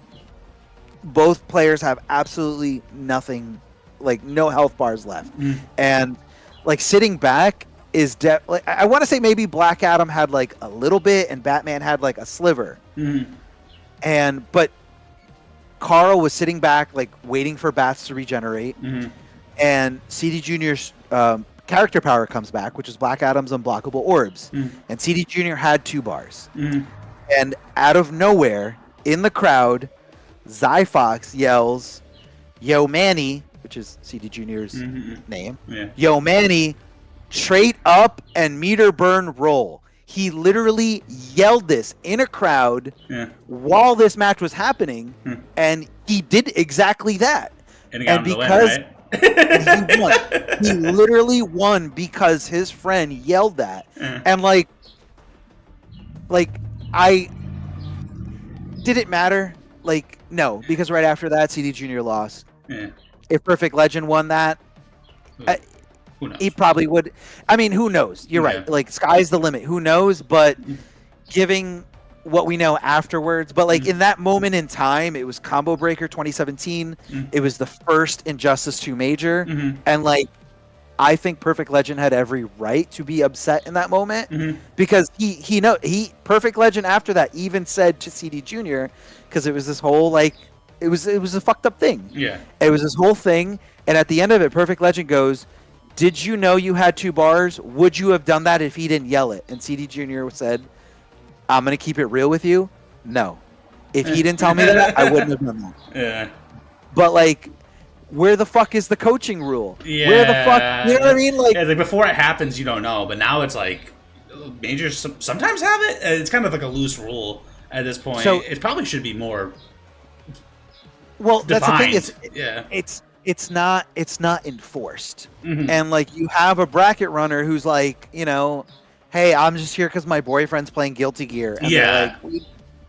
both players have absolutely nothing, like no health bars left, and like sitting back is like, I want to say maybe Black Adam had like a little bit, and Batman had like a sliver, but Carl was sitting back like waiting for bats to regenerate, and CD Junior's character power comes back, which is Black Adam's unblockable orbs, and CD Junior had 2 bars, and out of nowhere in the crowd, Zyfox yells, "Yo, Manny," which is CD Junior's name. "Yo, Manny, trait up and meter burn roll." He literally yelled this in a crowd Yeah. while this match was happening, and he did exactly that. And he got him because the win, right? he won, he literally won because his friend yelled that. And like I did it matter? Like, no, because right after that, CD Junior lost. Yeah. If Perfect Legend won that, Who knows? he probably would. I mean, who knows? You're right. Like, sky's the limit. Who knows? But giving what we know afterwards, but like in that moment in time, it was Combo Breaker 2017. It was the first Injustice 2 major, and like I think Perfect Legend had every right to be upset in that moment because he Perfect Legend after that even said to CD Junior, because it was this whole like it was a fucked up thing. Yeah. It was this whole thing, and at the end of it, Perfect Legend goes, "Did you know you had 2 bars? Would you have done that if he didn't yell it?" And CD Junior said, "I'm gonna keep it real with you. No, if he didn't tell me that, I wouldn't have done that." Yeah. But like, where the fuck is the coaching rule? Yeah. Where the fuck? You know what I mean? Like, yeah, like before it happens, you don't know, but now it's like majors sometimes have it. It's kind of like a loose rule at this point. So- it probably should be more. well, that's the defined. thing. It's not enforced, and like you have a bracket runner who's like, you know, hey, I'm just here because my boyfriend's playing Guilty Gear, and they're like,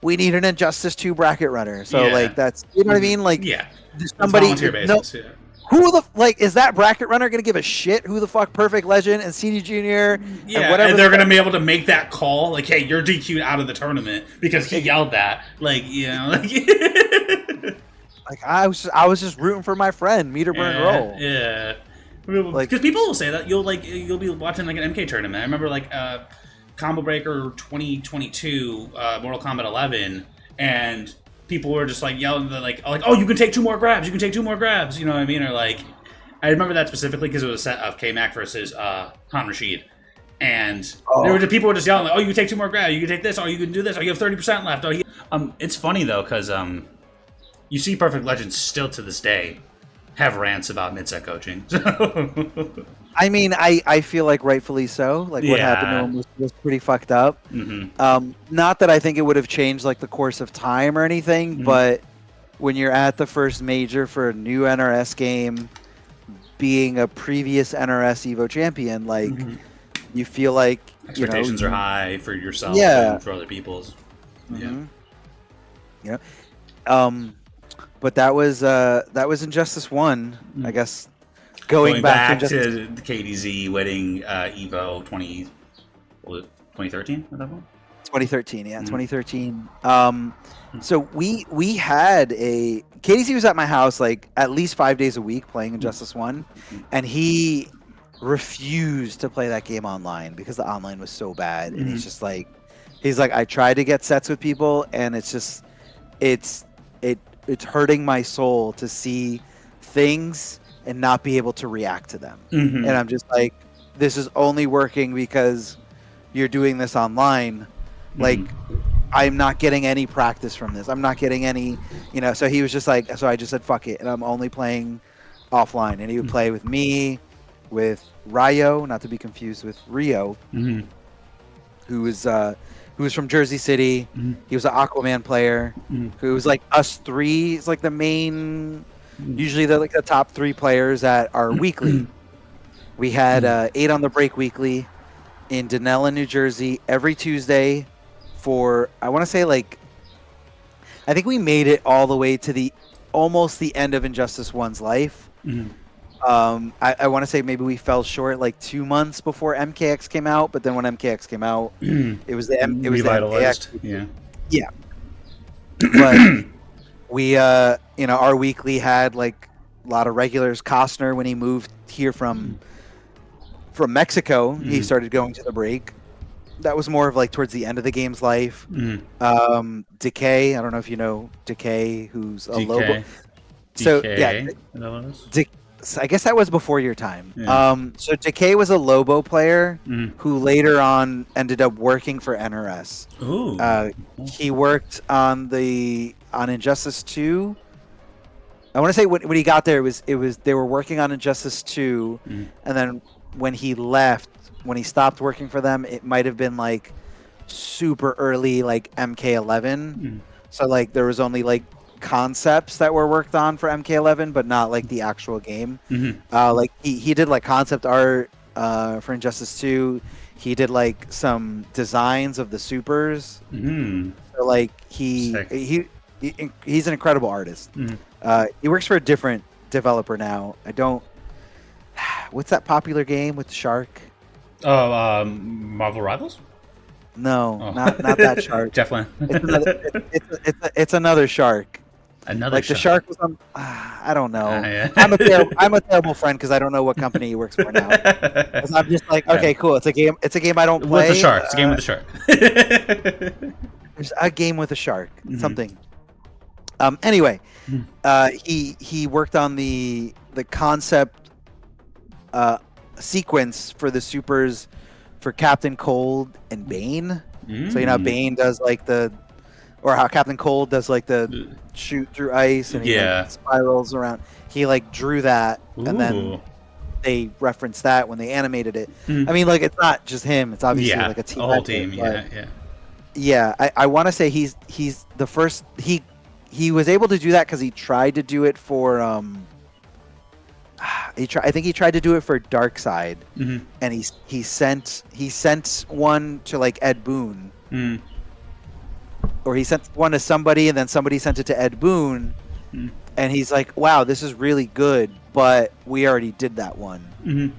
we need an Injustice 2 bracket runner. So like that's, you know what I mean? Like, It's somebody volunteer basis. Yeah. who the like is that bracket runner gonna give a shit who the fuck Perfect Legend and CD Junior Yeah, whatever and they're going to be able to make that call, like, hey, you're DQ'd out of the tournament because he yelled that. Like, you know, like... like I was just rooting for my friend, meter burn roll. Yeah. Like- Because people will say that. You'll be watching, like, an MK tournament. I remember, like, Combo Breaker 2022, Mortal Kombat 11, and people were just, like, yelling, like, oh, you can take 2 more grabs, you can take 2 more grabs, you know what I mean? Or, like, I remember that specifically because it was a set of K-Mac versus Han Rashid. And people were just yelling, like, oh, you can take 2 more grabs, you can take this, oh, you can do this, oh, you have 30% left. Oh, it's funny, though, because you see Perfect Legends still to this day have rants about mid-set coaching. I mean, I feel like rightfully so. Like what happened to him was pretty fucked up. Not that I think it would have changed like the course of time or anything, but when you're at the first major for a new NRS game, being a previous NRS Evo champion, like you feel like Expectations are high for yourself and for other people's. But that was Injustice 1, I guess. Going back to the KDZ winning Evo 2013 at that point? 2013, 2013. So we had a KDZ was at my house like at least 5 days a week playing Injustice 1, and he refused to play that game online because the online was so bad, and he's like I tried to get sets with people, and it's hurting my soul to see things and not be able to react to them. And I'm just like, this is only working because you're doing this online. Like, I'm not getting any practice from this. I'm not getting any, so he was just like, so I just said, fuck it. And I'm only playing offline. And he would play with me, with Ryo, not to be confused with Rio, who was from Jersey City. He was an Aquaman player who was like us three. It's like the main, usually they're like the top 3 players that are weekly. We had 8 on the Break weekly in Denellen, New Jersey, every Tuesday for, I want to say like, I think we made it all the way to almost the end of Injustice 1's life. I want to say maybe we fell short like 2 months before MKX came out, but then when MKX came out, it was the MKX. Yeah. But we, our weekly had like a lot of regulars. Costner, when he moved here from Mexico, he started going to the Break. That was more of like towards the end of the game's life. Decay, I don't know if you know Decay, who's a Lobo. So yeah, I guess that was before your time. So Decay was a Lobo player who later on ended up working for NRS. He worked on Injustice 2. I want to say when he got there, it was they were working on Injustice 2, and then when he left, when he stopped working for them, it might have been like super early like MK11. So like there was only like concepts that were worked on for MK11, but not like the actual game. Like he did like concept art for Injustice 2. He did like some designs of the supers. So like he's an incredible artist. He works for a different developer now. What's that popular game with the shark? Oh, Marvel Rivals? No, not that shark. Definitely. It's another shark. Another like shark. the shark was on. I don't know. Yeah. I'm a terrible friend because I don't know what company he works for now. 'Cause I'm just like, okay, cool. It's a game. It's a game I don't play. With the shark. It's a game with the shark. There's a game with a shark. Something. Anyway, he worked on the concept sequence for the supers for Captain Cold and Bane. So you know Bane does like or how Captain Cold does like the shoot through ice and he like, spirals around. He like drew that and then they referenced that when they animated it. I mean, like it's not just him; it's obviously like a team. A whole team. Yeah. I want to say he's the first. He was able to do that because he tried to do it for I think he tried to do it for Darkseid, and he sent one to like Ed Boon, or he sent one to somebody, and then somebody sent it to Ed Boon, and he's like, "Wow, this is really good, but we already did that one.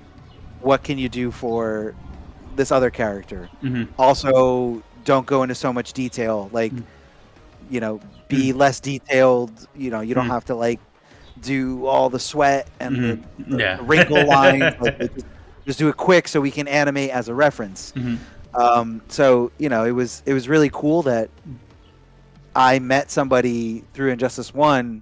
What can you do for this other character? Also, don't go into so much detail, like you know, be less detailed. You know, you don't have to like." Do all the sweat and the wrinkle lines. Like, just do it quick so we can animate as a reference. So you know, it was really cool that I met somebody through Injustice 1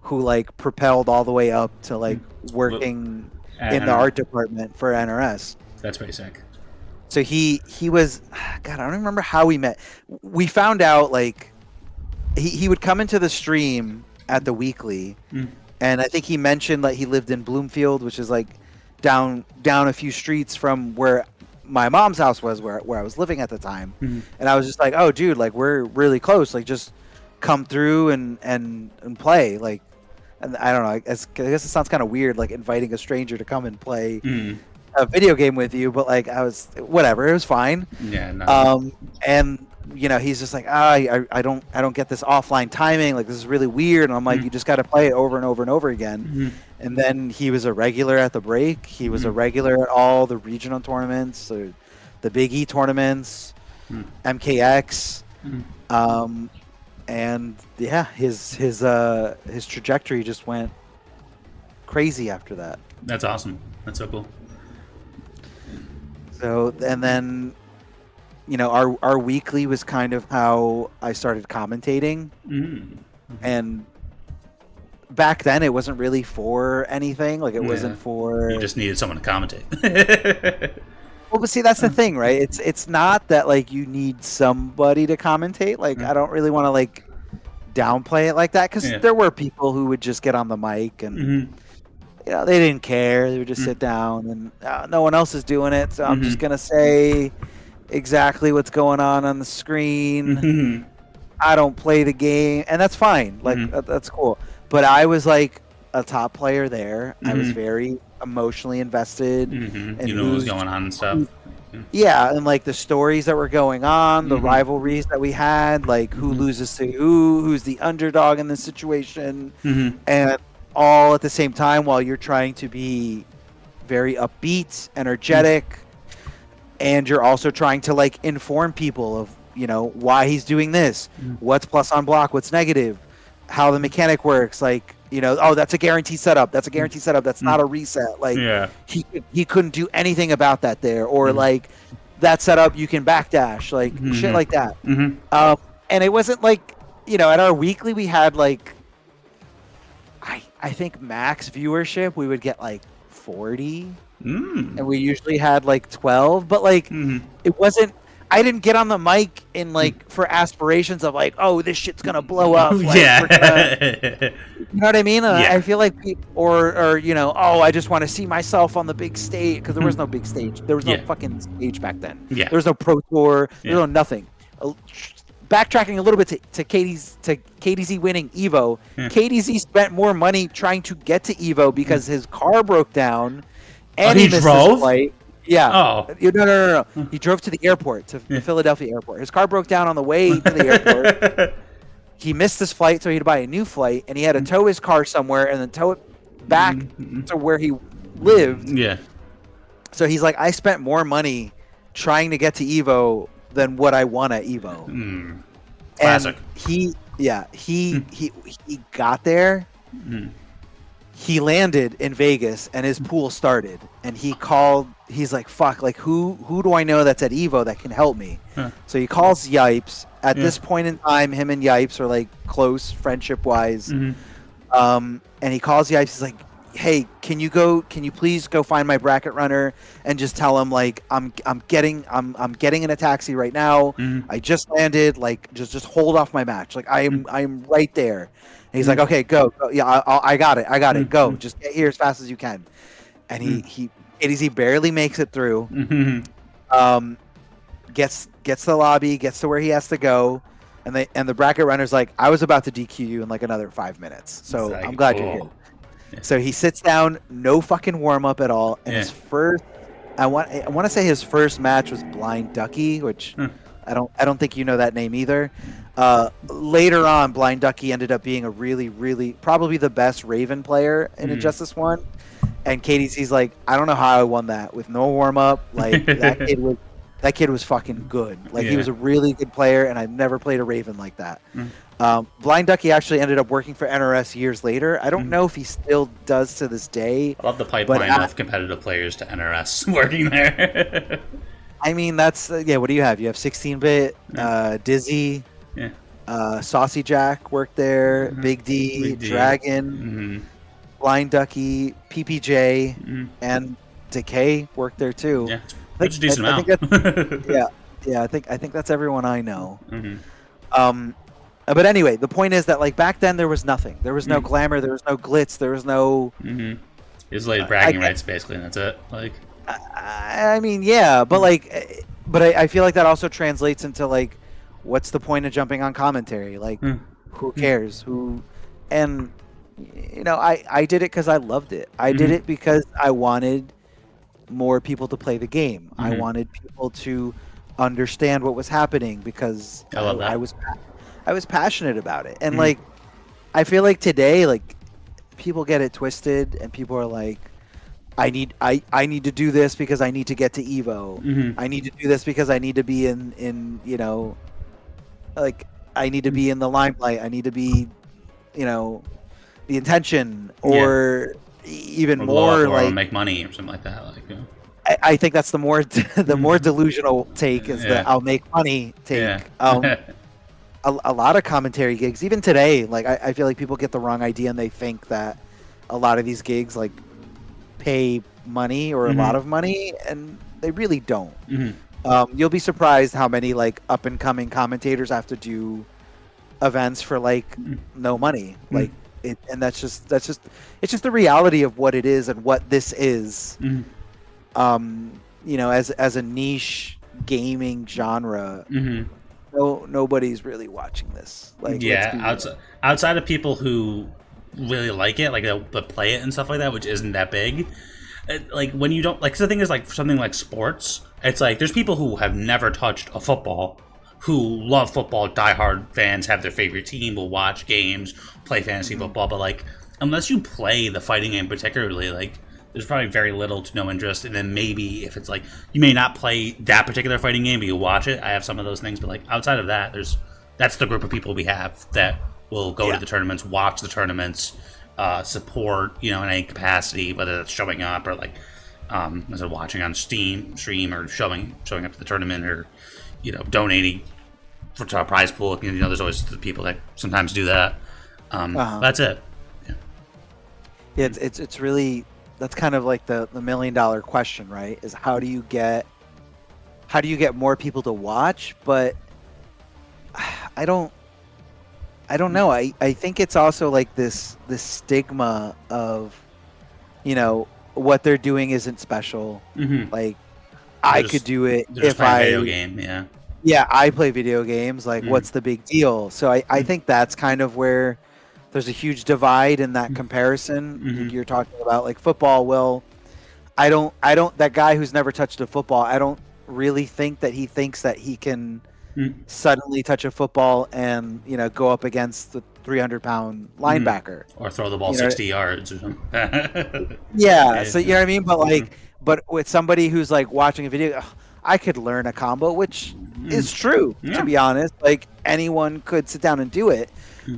who like propelled all the way up to like working in the art department for NRS. That's pretty sick. So he was, God, I don't remember how we met. We found out like he would come into the stream at the weekly. And I think he mentioned that he lived in Bloomfield, which is like down a few streets from where my mom's house was, where I was living at the time. And I was just like, "Oh, dude, like we're really close. Like just come through and play." Like, and I don't know. I guess it sounds kind of weird, like inviting a stranger to come and play a video game with you. But like, I was whatever. It was fine. Yeah. No. And you know, he's just like, I don't get this offline timing. Like, this is really weird. And I'm like, you just got to play it over and over and over again. And then he was a regular at the break. He was a regular at all the regional tournaments, or the Big E tournaments, MKX. And yeah, his trajectory just went crazy after that. That's awesome. That's so cool. So, and then, you know, our weekly was kind of how I started commentating. And back then it wasn't really for anything. Like it wasn't for... You just needed someone to commentate. Well, but see, that's the thing, right? It's not that like you need somebody to commentate. Like I don't really want to like downplay it like that, because there were people who would just get on the mic and you know, they didn't care. They would just sit down and no one else is doing it. So I'm just going to say exactly what's going on the screen. I don't play the game, and that's fine. Like that's cool. But I was like a top player there. I was very emotionally invested. And you know what was going on and stuff. Yeah, and like the stories that were going on, the rivalries that we had, like who loses to who's the underdog in this situation, and all at the same time while you're trying to be very upbeat, energetic, and you're also trying to like inform people of, you know, why he's doing this, what's plus on block, what's negative, how the mechanic works, like, you know, oh, that's a guaranteed setup, that's a guaranteed setup, that's not a reset, like he couldn't do anything about that there, or like that setup you can backdash, like shit like that. And it wasn't like, you know, at our weekly we had like I think max viewership we would get like 40 and we usually had like 12, but like it wasn't, I didn't get on the mic in like for aspirations of like, oh, this shit's gonna blow up. Like, Yeah. you know what I mean? Yeah. I feel like, or you know, oh, I just want to see myself on the big stage because there was no big stage. There was no Yeah. fucking stage back then. Yeah. There was no pro tour. There Yeah. was no nothing. Backtracking a little bit to KDZ winning Evo. Yeah. KDZ spent more money trying to get to Evo because his car broke down, and he missed his drove? flight. Yeah. Oh. No. He drove to the airport, to the Philadelphia airport. His car broke down on the way to the airport. He missed his flight, so he had to buy a new flight, and he had to tow his car somewhere and then tow it back to where he lived. Yeah. So he's like, I spent more money trying to get to Evo than what I won at Evo. Classic. And he got there. He landed in Vegas and his pool started, and he's like, fuck, like who do I know that's at Evo that can help me? So he calls Yipes. At this point in time, him and Yipes are like close friendship wise. And he calls Yipes. He's like, hey, can you please go find my bracket runner and just tell him like I'm getting in a taxi right now. I just landed, like just hold off my match. Like I'm right there. And he's like, okay, go. Yeah, I got it. Go. Just get here as fast as you can. And he barely makes it through. Gets to the lobby, gets to where he has to go, and the bracket runner's like, I was about to DQ you in like another 5 minutes. So Like, I'm glad you're here. So he sits down, no fucking warm up at all, and his first, I want to say his first match was Blind Ducky, which I don't think you know that name either. Later on, Blind Ducky ended up being a really, really probably the best Raven player in Injustice 1. And KDC's like, I don't know how I won that with no warm up. Like that kid was fucking good. Like he was a really good player, and I've never played a Raven like that. Blind Ducky actually ended up working for NRS years later. I don't know if he still does to this day. I love the pipeline of competitive players to NRS working there. I mean, that's what do you have? You have 16-bit, Dizzy, Saucy Jack worked there, Big D, Dragon, Blind Ducky, PPJ, and Decay worked there too. Yeah, that's a decent amount. I think that's everyone I know. But anyway, the point is that like back then there was nothing. There was no glamour. There was no glitz. There was no. It was like bragging rights basically, and that's it. Like. I mean, yeah, but like, I feel like that also translates into like, what's the point of jumping on commentary? Like, who cares? And you know, I did it because I loved it. I did it because I wanted more people to play the game. I wanted people to understand what was happening because I was passionate about it. And like, I feel like today, like, people get it twisted, and people are like, I need to do this because I need to get to Evo. I need to do this because I need to be in you know, like I need to be in the limelight. I need to be, you know, the attention, or even or more like make money or something like that. Like, I think that's the more delusional take is the I'll make money take. A lot of commentary gigs, even today, like I feel like people get the wrong idea and they think that a lot of these gigs like pay money or a lot of money, and they really don't. You'll be surprised how many like up and coming commentators have to do events for like no money. Like and that's just it's just the reality of what it is and what this is. You know, as a niche gaming genre, nobody's really watching this. Like, outside of people who really like it, like they'll play it and stuff like that, which isn't that big. Like when you don't like, the thing is like for something like sports, it's like there's people who have never touched a football, who love football, diehard fans, have their favorite team, will watch games, play fantasy football, but like unless you play the fighting game particularly, like there's probably very little to no interest. And then maybe if it's like you may not play that particular fighting game, but you watch it. I have some of those things, but like outside of that, that's the group of people we have that will go to the tournaments, watch the tournaments, support, you know, in any capacity, whether that's showing up or like as watching on stream or showing up to the tournament, or you know, donating to our prize pool. You know, there's always the people that sometimes do that. That's it. Yeah, it's really, that's kind of like the $1 million question, right? Is how do you get how do you get more people to watch? But I don't know. I think it's also like this stigma of, you know, what they're doing isn't special. Like I could do it if I video game, yeah. Yeah, I play video games. Like, what's the big deal? So I think that's kind of where there's a huge divide in that comparison. You're talking about like football. Well, I don't. That guy who's never touched a football, I don't really think that he thinks that he can suddenly touch a football and, you know, go up against the 300-pound linebacker or throw the ball 60 yards or something. Yeah, so you know what I mean. But like, but with somebody who's like watching a video, I could learn a combo, which is true, to be honest. Like anyone could sit down and do it.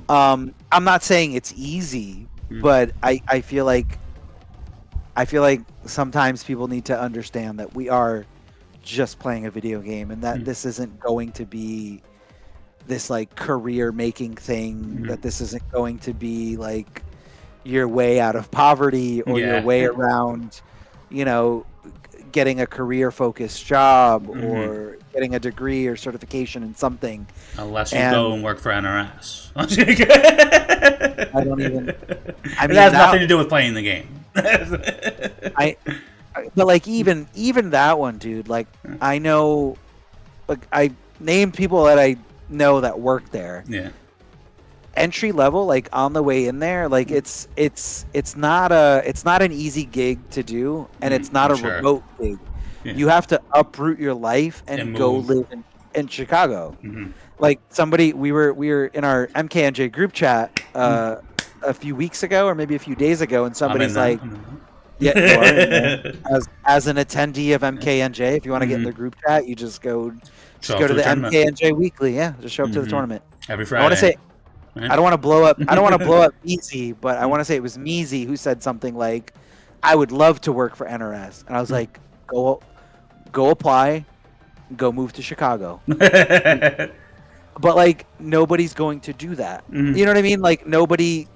I'm not saying it's easy, but I feel like sometimes people need to understand that we are just playing a video game, and that this isn't going to be this like career making thing, that this isn't going to be like your way out of poverty or your way around, you know, getting a career focused job or getting a degree or certification in something. Unless you go and work for NRS. I don't even. I mean, it has nothing to do with playing the game. But like even that one, dude. Like I know, like I named people that I know that work there. Yeah. Entry level, like on the way in there, like it's not an easy gig to do, and it's not a remote gig. Yeah. You have to uproot your life and go live in Chicago. Like somebody, we were in our MKNJ group chat a few weeks ago, or maybe a few days ago, and somebody's like, "Yeah, you are, as an attendee of MKNJ, if you want to get in the group chat, you just go to the MKNJ weekly. Yeah, just show up to the tournament every Friday." I want to say. I don't want to blow up. I don't want to blow up Meezy, but I want to say it was Meezy who said something like, "I would love to work for NRS," and I was like, "Go apply, go move to Chicago." But like nobody's going to do that. You know what I mean? Like nobody.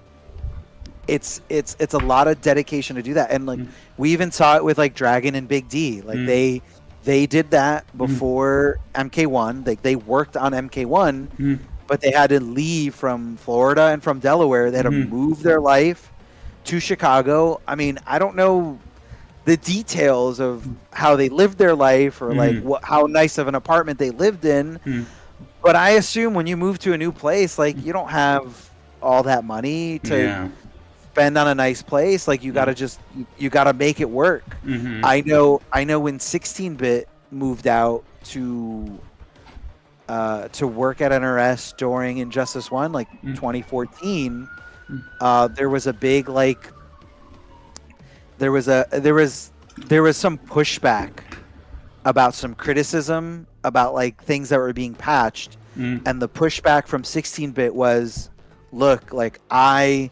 It's a lot of dedication to do that, and like we even saw it with like Dragon and Big D. Like they did that before MK1. Like they worked on MK1. But they had to leave from Florida and from Delaware. They had to move their life to Chicago. I mean, I don't know the details of how they lived their life or like how nice of an apartment they lived in. But I assume when you move to a new place, like you don't have all that money to spend on a nice place. Like you got to you got to make it work. I know when 16-bit moved out to work at NRS during Injustice 1, like 2014, there was a big like there was some pushback about some criticism about like things that were being patched, and the pushback from 16-bit was, look, like I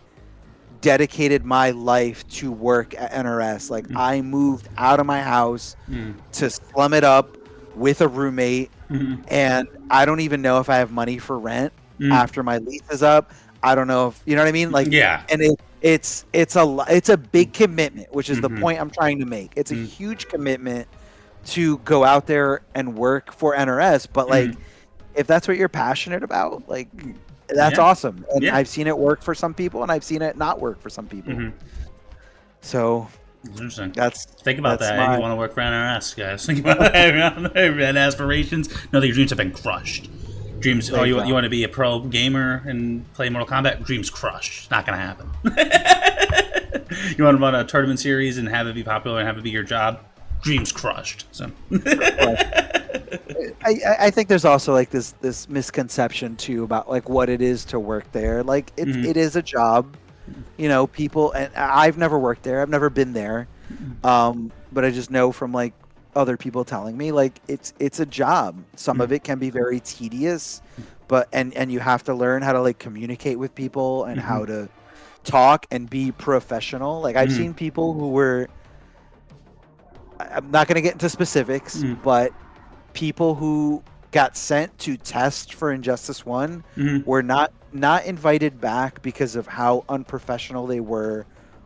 dedicated my life to work at NRS. Like I moved out of my house to slum it up with a roommate, and I don't even know if I have money for rent after my lease is up. I don't know if you know what I mean. Like, and it's a big commitment, which is the point I'm trying to make. It's a huge commitment to go out there and work for NRS, but like, if that's what you're passionate about, like, that's awesome. And I've seen it work for some people, and I've seen it not work for some people. So. Interesting. Think about that. If you want to work for NRS, guys. Think about that. And aspirations. No, your dreams have been crushed. Dreams. You want to be a pro gamer and play Mortal Kombat? Dreams crushed. Not gonna happen. You want to run a tournament series and have it be popular and have it be your job? Dreams crushed. So. I think there's also like this misconception too about like what it is to work there. Like it is a job. You know, people, and I've never worked there. I've never been there. But I just know from like other people telling me like it's a job. Some of it can be very tedious, but and you have to learn how to like communicate with people and how to talk and be professional. Like I've seen people who were, I'm not going to get into specifics, but people who got sent to test for Injustice 1 were not invited back because of how unprofessional they were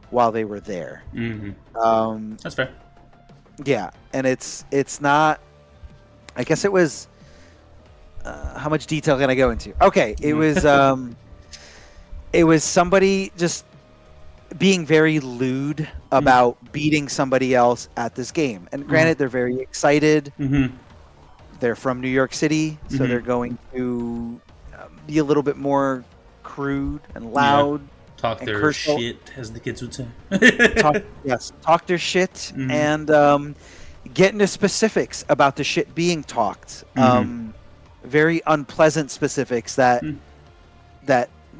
while they were there. That's fair. Yeah, and it's not I guess it was. How much detail can I go into? Okay, it was. It was somebody just being very lewd about beating somebody else at this game. And granted, they're very excited. They're from New York City, so they're going to be a little bit more crude and loud. Talk and their shit, as the kids would say. Talk their shit and get into specifics about the shit being talked. Very unpleasant specifics that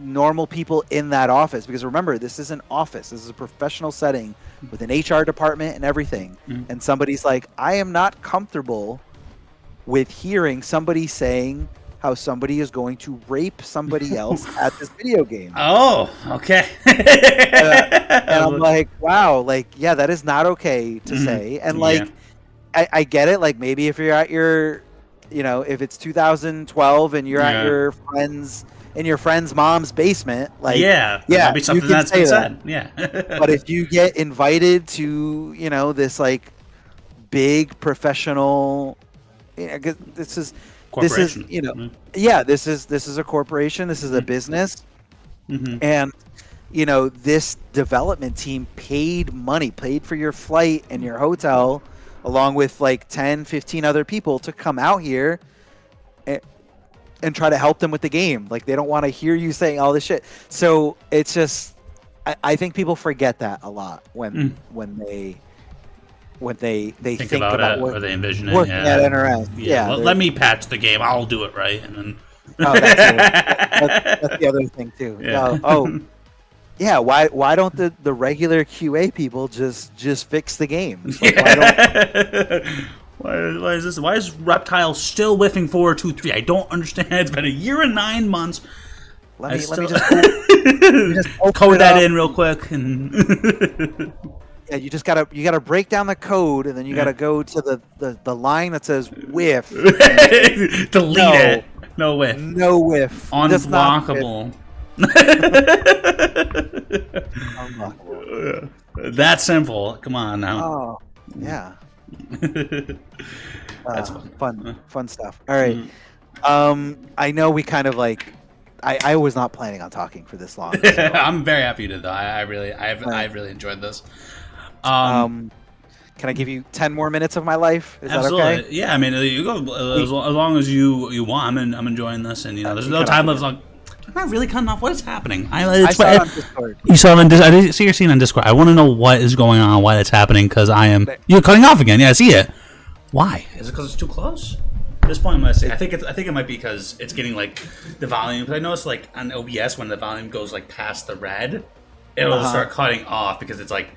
normal people in that office, because remember, this is an office, this is a professional setting with an HR department and everything, and somebody's like, I am not comfortable with hearing somebody saying how somebody is going to rape somebody else at this video game. Oh, okay. And I'm like, wow, like, yeah, that is not okay to say. And like, I get it, like, maybe if you're at your, you know, if it's 2012 and you're at your friend's in your friend's mom's basement, like, that'd be something that's been said. Yeah. But if you get invited to, you know, this like big professional, you know, 'cause this is, you know, this is a corporation, this is a business, and you know, this development team paid for your flight and your hotel, along with like 10, 15 other people to come out here and try to help them with the game. Like, they don't want to hear you saying all this shit. So it's just, I think people forget that a lot when they think about it or they envision it. Working at NRS. Yeah. Let me patch the game. I'll do it right. And then. That's the other thing too. Yeah. Why don't the regular QA people just fix the game? Like, why is this? Why is Reptile still whiffing 4-2-3? I don't understand. It's been a year and 9 months. Let me just code that in real quick. And yeah, you gotta break down the code, and then you gotta go to the line that says whiff. Delete it. No whiff. No whiff. Unblockable. Unblockable. That simple. Come on now. Oh, yeah. That's fun stuff. All right. I know we kind of like. I was not planning on talking for this long. So. I'm very happy to though. I've really enjoyed this. Can I give you 10 more minutes of my life? Is absolutely. that okay? Yeah, I mean, you go as long as you want. I'm enjoying this, and you know, there's no time limit. Like, am I really cutting off? What is happening? I saw it on Discord. You saw it on Discord. I see your scene on Discord. I want to know what is going on, why that's happening, because you're cutting off again. Yeah, I see it. Why? Is it because it's too close? At this point, I'm gonna say I think it might be because it's getting like the volume. Because I noticed like on OBS when the volume goes like past the red, it'll start cutting off because it's like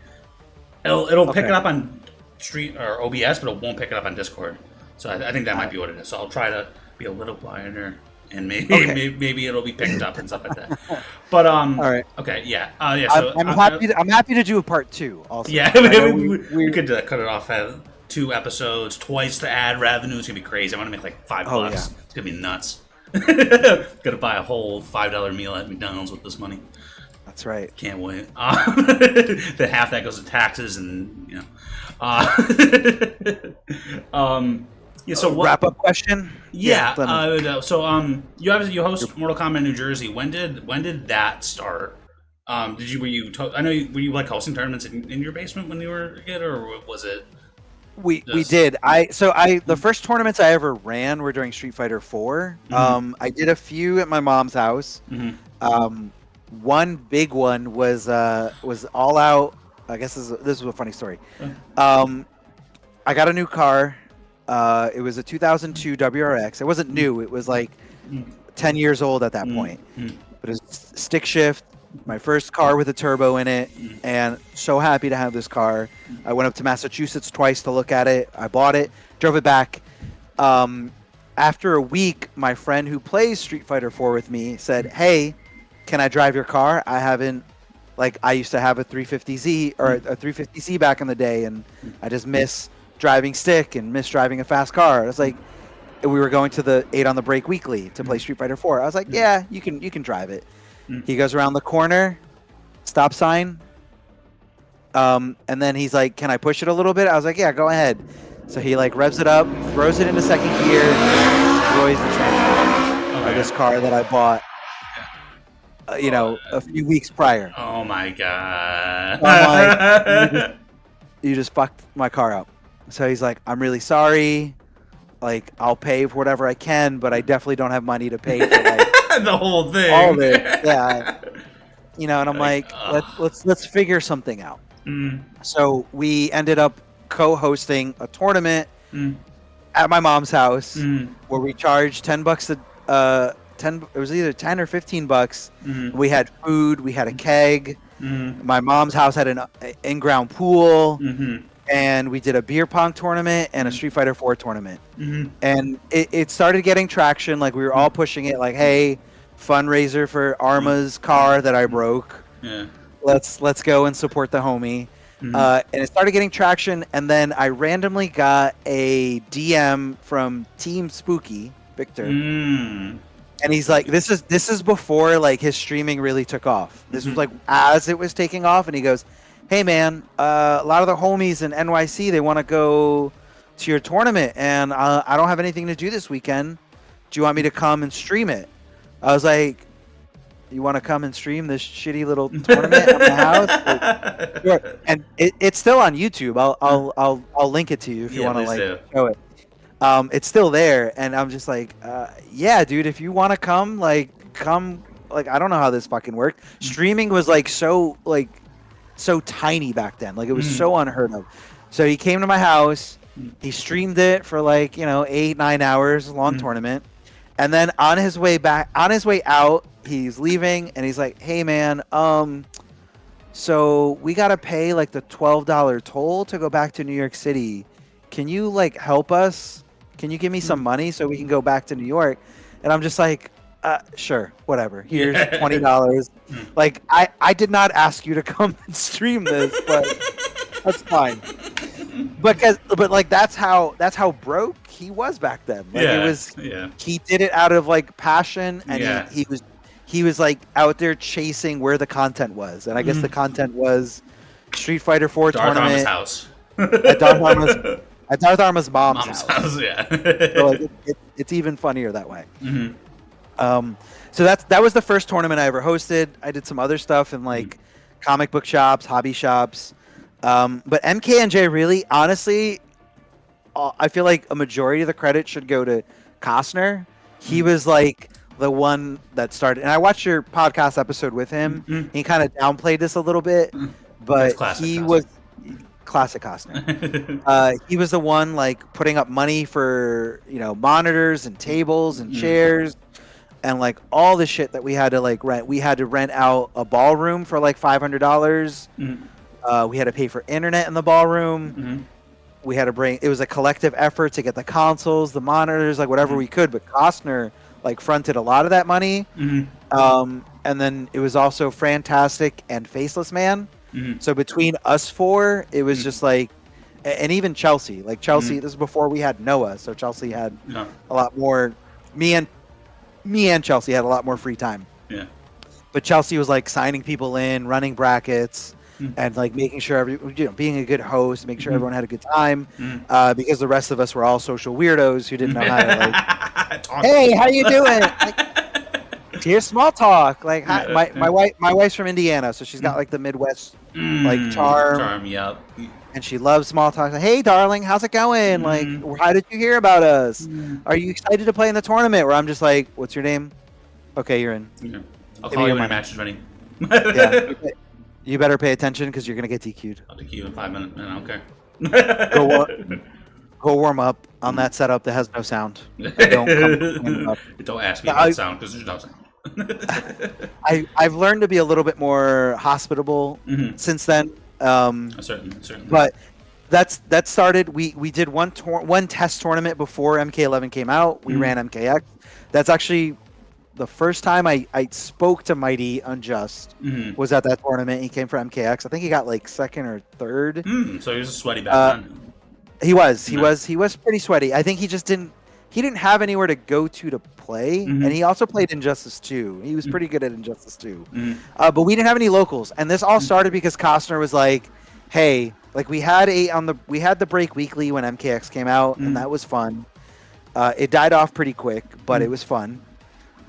it'll pick it up on Street or OBS, but it won't pick it up on Discord. So I think that might be what it is. So I'll try to be a little quieter, and maybe it'll be picked up and stuff like that. But all right, okay, yeah, yeah. So I'm happy to do a part 2. Also, yeah, we could cut it off at 2 episodes, twice the ad revenue. It's gonna be crazy. I want to make like $5. Yeah. It's gonna be nuts. Gonna buy a whole $5 meal at McDonald's with this money. That's right. Can't wait. The half that goes to taxes, and you know. Yeah. So wrap up question. Yeah. You host Mortal Kombat New Jersey. When did that start? Were you like hosting tournaments in your basement when you were a kid, or was it? We did. The first tournaments I ever ran were during Street Fighter 4. I did a few at my mom's house. One big one was All Out. I guess this is a funny story. I got a new car. It was a 2002 WRX. It wasn't new. It was like 10 years old at that point. But it was stick shift. My first car with a turbo in it, and so happy to have this car. I went up to Massachusetts twice to look at it. I bought it, drove it back. After a week, my friend who plays Street Fighter 4 with me said, "Hey, can I drive your car? I used to have a 350Z or a 350C back in the day, and I just miss driving stick and miss driving a fast car." I was like, we were going to the 8 on the Break weekly to play Street Fighter 4. I was like, "Yeah, you can drive it." He goes around the corner, stop sign, and then he's like, "Can I push it a little bit?" I was like, "Yeah, go ahead." So he like revs it up, throws it into second gear, destroys the transmission of this car that I bought, a few weeks prior. Oh my god. So I'm like, you just fucked my car up. So he's like, I'm really sorry. Like, I'll pay for whatever I can, but I definitely don't have money to pay for like the whole thing. all of it. Yeah. And I'm like, let's figure something out. So we ended up co-hosting a tournament at my mom's house where we charged $10 it was either 10 or 15 bucks. We had food, we had a keg. My mom's house had an in-ground pool, and we did a beer pong tournament and a Street Fighter 4 tournament. And it started getting traction. Like, we were all pushing it, like, hey, fundraiser for Arma's car that I broke. Yeah. Let's go and support the homie. And it started getting traction, and then I randomly got a DM from Team Spooky, Victor. And he's like, this is before like his streaming really took off. This was like as it was taking off, and he goes, hey man, a lot of the homies in NYC, they want to go to your tournament, and I don't have anything to do this weekend. Do you want me to come and stream it? I was like, you want to come and stream this shitty little tournament at my house? Like, sure. And it's still on YouTube. I'll link it to you if you want to show it. It's still there, and I'm just like, yeah, dude, if you want to come. Like, I don't know how this fucking worked. Streaming was like so tiny back then. Like, it was so unheard of. So he came to my house. He streamed it for 8-9 hours, long tournament. And then on his way out, he's leaving, and he's like, hey man, so we gotta pay like the $12 toll to go back to New York City. Can you help us? Can you give me some money so we can go back to New York? And I'm just like, sure, whatever. Here's $20. Like, I did not ask you to come and stream this, but that's fine. But that's how broke he was back then. He did it out of passion, and he was out there chasing where the content was. And I guess the content was Street Fighter 4 tournament. DarthArma's house. At DarthArma's mom's house. Yeah. So it's even funnier that way. So that was the first tournament I ever hosted. I did some other stuff in comic book shops, hobby shops. But MKNJ really, honestly, I feel like a majority of the credit should go to Costner. He was the one that started. And I watched your podcast episode with him. He kind of downplayed this a little bit, but he was classic Costner. He was the one putting up money for monitors and tables and chairs and all the shit that we had to rent. We had to rent out a ballroom for $500. We had to pay for internet in the ballroom. We had to bring. It was a collective effort to get the consoles, the monitors, whatever we could. But Costner fronted a lot of that money. And then it was also Fantastic and Faceless Man. So between us four, it was just and even Chelsea. Chelsea, this is before we had Noah, so Chelsea had a lot more. Me and Chelsea had a lot more free time. Yeah. But Chelsea was signing people in, running brackets, and making sure being a good host, making sure everyone had a good time. Because the rest of us were all social weirdos who didn't know how to hey, how you doing? Here's small talk. Hi, my wife's from Indiana, so she's got the Midwest charm. Charm, yep. And she loves small talk. Hey, darling, how's it going? How did you hear about us? Are you excited to play in the tournament? Where I'm just what's your name? Okay, you're in. Yeah. I'll call you when your match is ready. Yeah. You better pay attention because you're gonna get DQ'd. I'll DQ you in 5 minutes. I don't care. Go warm up on that setup that has no sound. Don't ask me about sound because there's no sound. I've learned to be a little bit more hospitable since then. Certainly. But that started. We did one test tournament before MK11 came out. We ran MKX. That's actually the first time I spoke to Mighty Unjust was at that tournament. He came for MKX. I think he got second or third. So he was sweaty back then. He was pretty sweaty. I think he just didn't have anywhere to go to play, and he also played Injustice 2. He was pretty good at Injustice 2. But we didn't have any locals, and this all started because Costner was like, hey, like we had the break weekly when MKX came out, and that was fun. It died off pretty quick, but it was fun.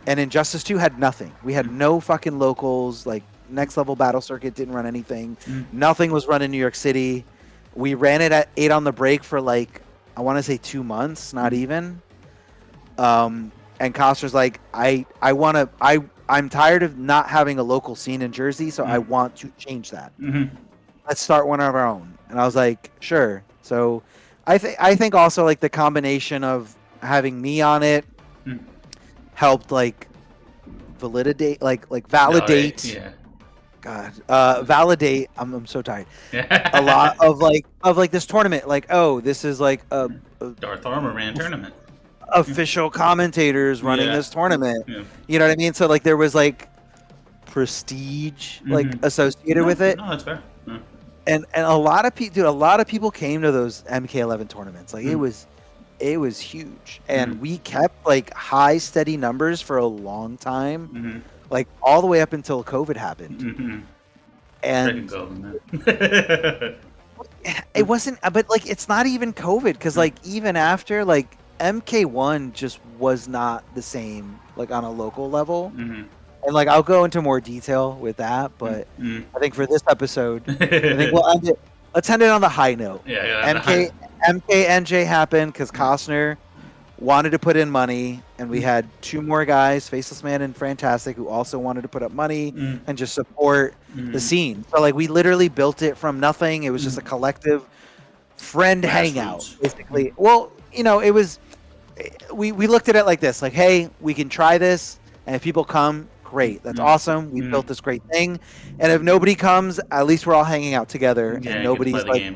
And Injustice 2 had nothing. We had no fucking locals. Like Next Level Battle Circuit didn't run anything. Nothing was run in New York City. We ran it at 8 on the break for like, I want to say 2 months, not even. And Costner's like, I'm tired of not having a local scene in Jersey, so I want to change that. Let's start one of our own. And I was like, sure. So I think also like the combination of having me on it helped like validate. Yeah. God, validate. I'm so tired. A lot of this tournament. Like, oh, this is like a DarthArma ran tournament. Official commentators running this tournament. Yeah. You know what I mean? So like there was like prestige like associated with it. No, that's fair. Yeah. And a lot of people, dude, a lot of people came to those MK11 tournaments. Like it was huge, and we kept like high, steady numbers for a long time, like all the way up until COVID happened. And it wasn't, but like it's not even COVID, because like even after, like MK1 just was not the same, like on a local level. And like I'll go into more detail with that, but I think for this episode, I think we'll end it. Let's end it on the high note. Yeah. MKNJ happened because Costner wanted to put in money, and we had 2 more guys, Faceless Man and Fantastic, who also wanted to put up money and just support the scene. So like we literally built it from nothing. It was just a collective friend hangout, basically. Well, you know, it was. We looked at it like this, like, hey, we can try this, and if people come, great. That's awesome. We built this great thing, and if nobody comes, at least we're all hanging out together, and nobody's like,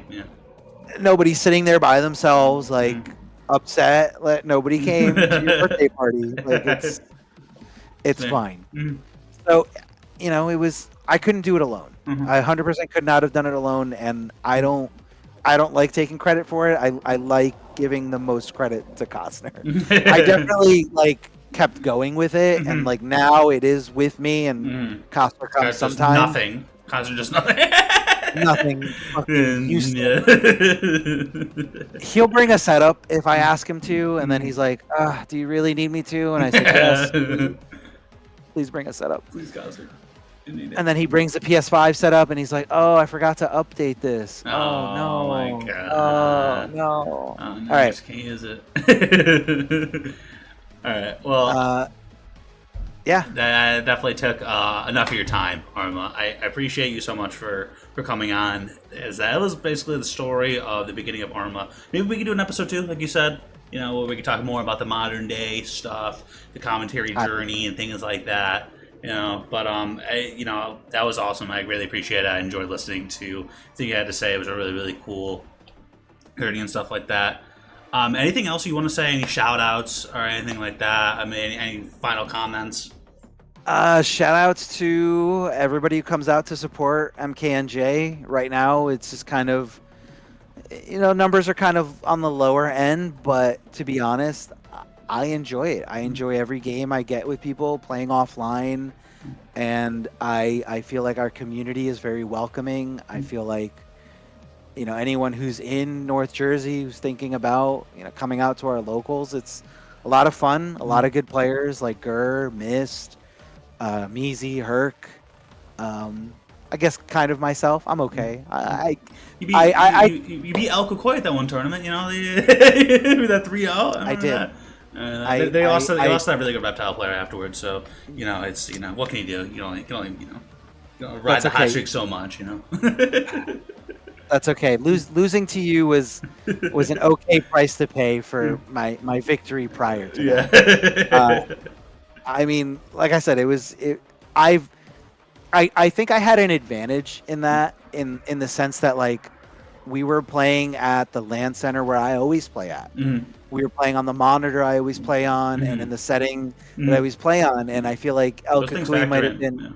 nobody's sitting there by themselves, like upset that nobody came to your birthday party. Like it's fine. So, you know, I couldn't do it alone. I 100% could not have done it alone, and I don't like taking credit for it. I like giving the most credit to Costner. I definitely like kept going with it, and like now it is with me, and Costner comes sometimes. Nothing. Costner just nothing. Nothing. He'll bring a setup if I ask him to, and then he's like, do you really need me to? And I say, yes. Please bring a setup. Please, Costner. And then he brings the PS5 setup, and he's like, "Oh, I forgot to update this. Oh no! My God. Oh no! Oh, no, all right, can't use it." All right. Well, yeah, that definitely took enough of your time, Arma. I appreciate you so much for coming on. As that was basically the story of the beginning of Arma. Maybe we could do an episode 2, like you said. You know, where we could talk more about the modern day stuff, the commentary journey, and things like that. You know, but that was awesome. I really appreciate it. I enjoyed listening to everything you had to say. It was a really, really cool journey and stuff like that. Anything else you want to say? Any shout outs or anything like that? I mean, any final comments? Shout outs to everybody who comes out to support MKNJ. Right now, it's just kind of, you know, numbers are kind of on the lower end, but to be honest, I enjoy it. I enjoy every game I get with people playing offline, and I feel like our community is very welcoming. I feel like, you know, anyone who's in North Jersey who's thinking about, you know, coming out to our locals, it's a lot of fun. A lot of good players like Gurr, Mist, Meezy, Herc. I guess kind of myself. I'm okay. You beat El Cocoy at that one tournament, you know, that 3-0. I did. They lost that really good reptile player afterwards, so you know it's, you know, what can you do? You can only ride the hot streak so much, you know. That's okay. Losing to you was an okay price to pay for my victory prior to that. I mean, like I said, I think I had an advantage in that, in the sense that like we were playing at the LAN center where I always play at. We were playing on the monitor I always play on, and in the setting that I always play on. And I feel like El Cocoy might have been. Yeah.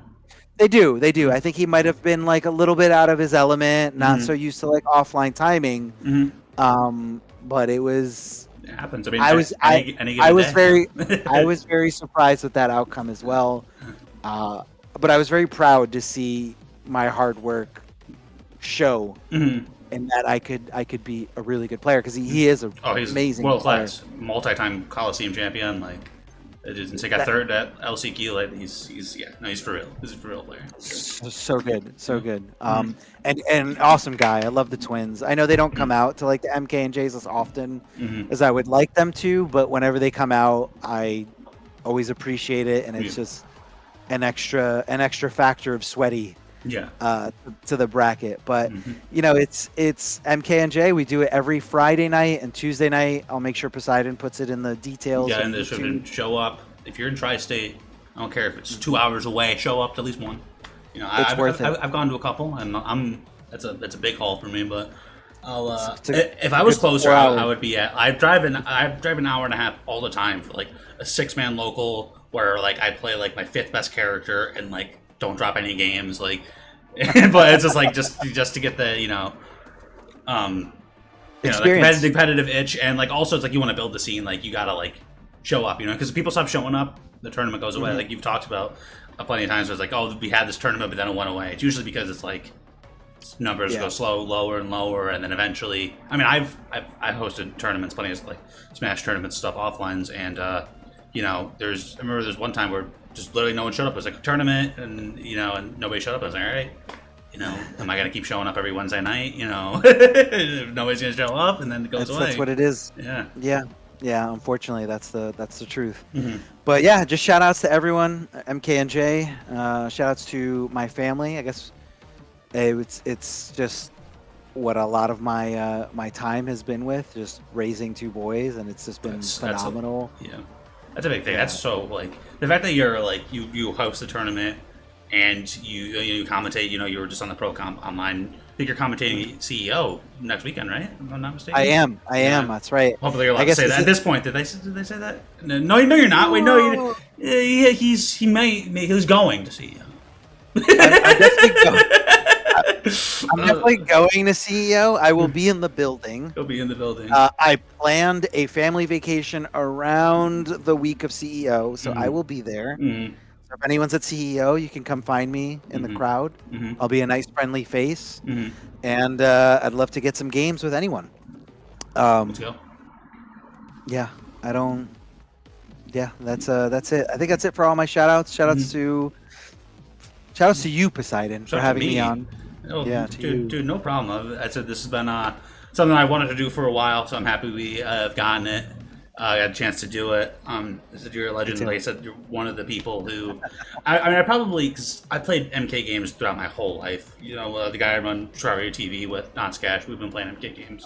They do. I think he might have been like a little bit out of his element, not so used to like offline timing. But it was. It happens. I mean, I was very surprised with that outcome as well. But I was very proud to see my hard work show in that I could be a really good player because he is a he's amazing world player. class, multi-time Coliseum champion. Like, it didn't take a third at LCQ. Like, he's for real. He's a for real player. So good, so good. And an awesome guy. I love the twins. I know they don't come out to like the MK and J's as often as I would like them to, but whenever they come out, I always appreciate it, and it's just an extra factor of sweaty to the bracket. But you know, it's MK&J. We do it every Friday night and Tuesday night. I'll make sure Poseidon puts it in the details. Yeah, and show up if you're in Tri-State. I don't care if it's 2 hours away. Show up to at least one. You know, I've gone to a couple, and that's a big haul for me. But I'll if I was closer, I would be at. I drive an hour and a half all the time for like a 6-man local where like I play like my 5th best character and like don't drop any games, like. But it's just like just to get the the competitive itch, and like also it's like you want to build the scene, like you gotta like show up, because if people stop showing up, the tournament goes away. Like you've talked about plenty of times where it's like, oh, we had this tournament but then it went away. It's usually because it's like numbers go lower and lower, and then eventually, I mean, I've hosted tournaments, plenty of like Smash tournament stuff offlines, and I remember there's one time where just literally no one showed up. It was like a tournament, and and nobody showed up. I was like, all right, am I gonna keep showing up every Wednesday night? If nobody's gonna show up, and then it goes away. That's what it is. Yeah. Unfortunately, that's the truth. But yeah, just shout outs to everyone, MK&J. Shout outs to my family. I guess it's just what a lot of my time has been with, just raising 2 boys, and it's just been phenomenal. That's a big thing. That's so, like, the fact that you're like you host a tournament and you commentate. You were just on the Pro Comp online. I think you're commentating CEO next weekend, right? If I'm not mistaken. I am. That's right. Hopefully you're allowed to say that. At this point, did they say that? No, you're not. Wait, no, he's going to CEO. I'm definitely going to CEO. I will be in the building. He'll be in the building. I planned a family vacation around the week of CEO, so I will be there. So if anyone's at CEO, you can come find me in the crowd. I'll be a nice, friendly face, and I'd love to get some games with anyone. Let's go. Yeah, I don't. Yeah, that's it. I think that's it for all my shout outs. Shout outs to you, Poseidon, for having me on. Oh, yeah, dude, no problem. I said this has been something I wanted to do for a while, so I'm happy we have gotten it. I got a chance to do it. I said you're a legend. Like I said, you're one of the people who. I probably, because I played MK games throughout my whole life. The guy I run SRTV with, not Skash. We've been playing MK games.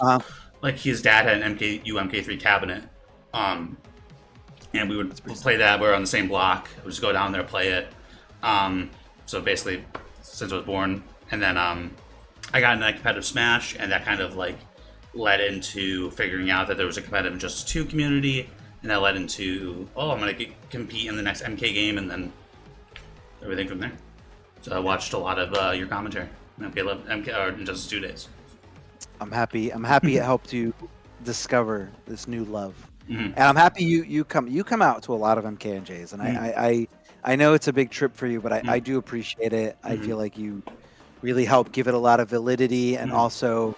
Like his dad had an MK3 cabinet, and we would play that. We were on the same block. We would just go down there, play it. So basically, since I was born, and then I got into competitive Smash, and that kind of like led into figuring out that there was a competitive Injustice 2 community, and that led into I'm gonna compete in the next MK game, and then everything from there. So I watched a lot of your commentary, MK or Injustice 2 days. I'm happy. It helped you discover this new love, and I'm happy you come out to a lot of MK&Js, and I know it's a big trip for you, but I do appreciate it. I feel like you really helped give it a lot of validity, and also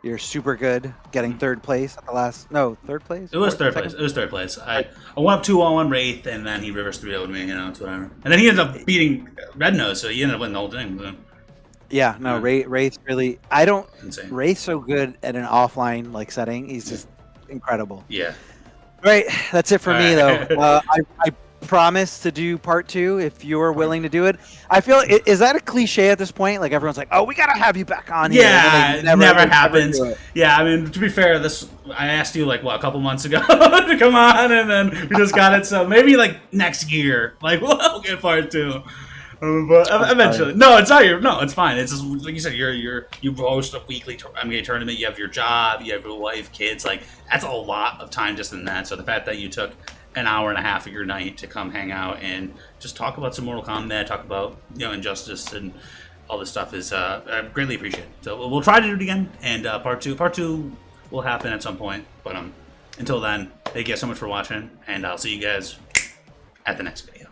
you're super good getting third place at the last. No, third place? It was third place. It was third place. I went up 2-1 Wraith, and then he reverse 3-0'd me, it's whatever. And then he ended up beating Red Nose, so he ended up winning the whole thing. So. Yeah, no, Wraith really. I don't. Insane. Wraith's so good at an offline setting. He's just incredible. Yeah. Right, that's it for me though. I promise to do part 2 if you're willing to do it. I feel is that a cliche at this point? Like everyone's like, "Oh, we gotta have you back on here." Yeah, it never happens. Yeah, I mean, to be fair, I asked you a couple months ago to come on, and then we just got it. So maybe next year, we'll get part 2. But eventually, no, it's not no, it's fine. It's just like you said, you host a weekly MK tournament. You have your job, you have your wife, kids. That's a lot of time just in that. So the fact that you took an hour and a half of your night to come hang out and just talk about some Mortal Kombat, talk about Injustice and all this stuff is I greatly appreciate it. So we'll try to do it again, and part two will happen at some point. But until then, thank you guys so much for watching, and I'll see you guys at the next video.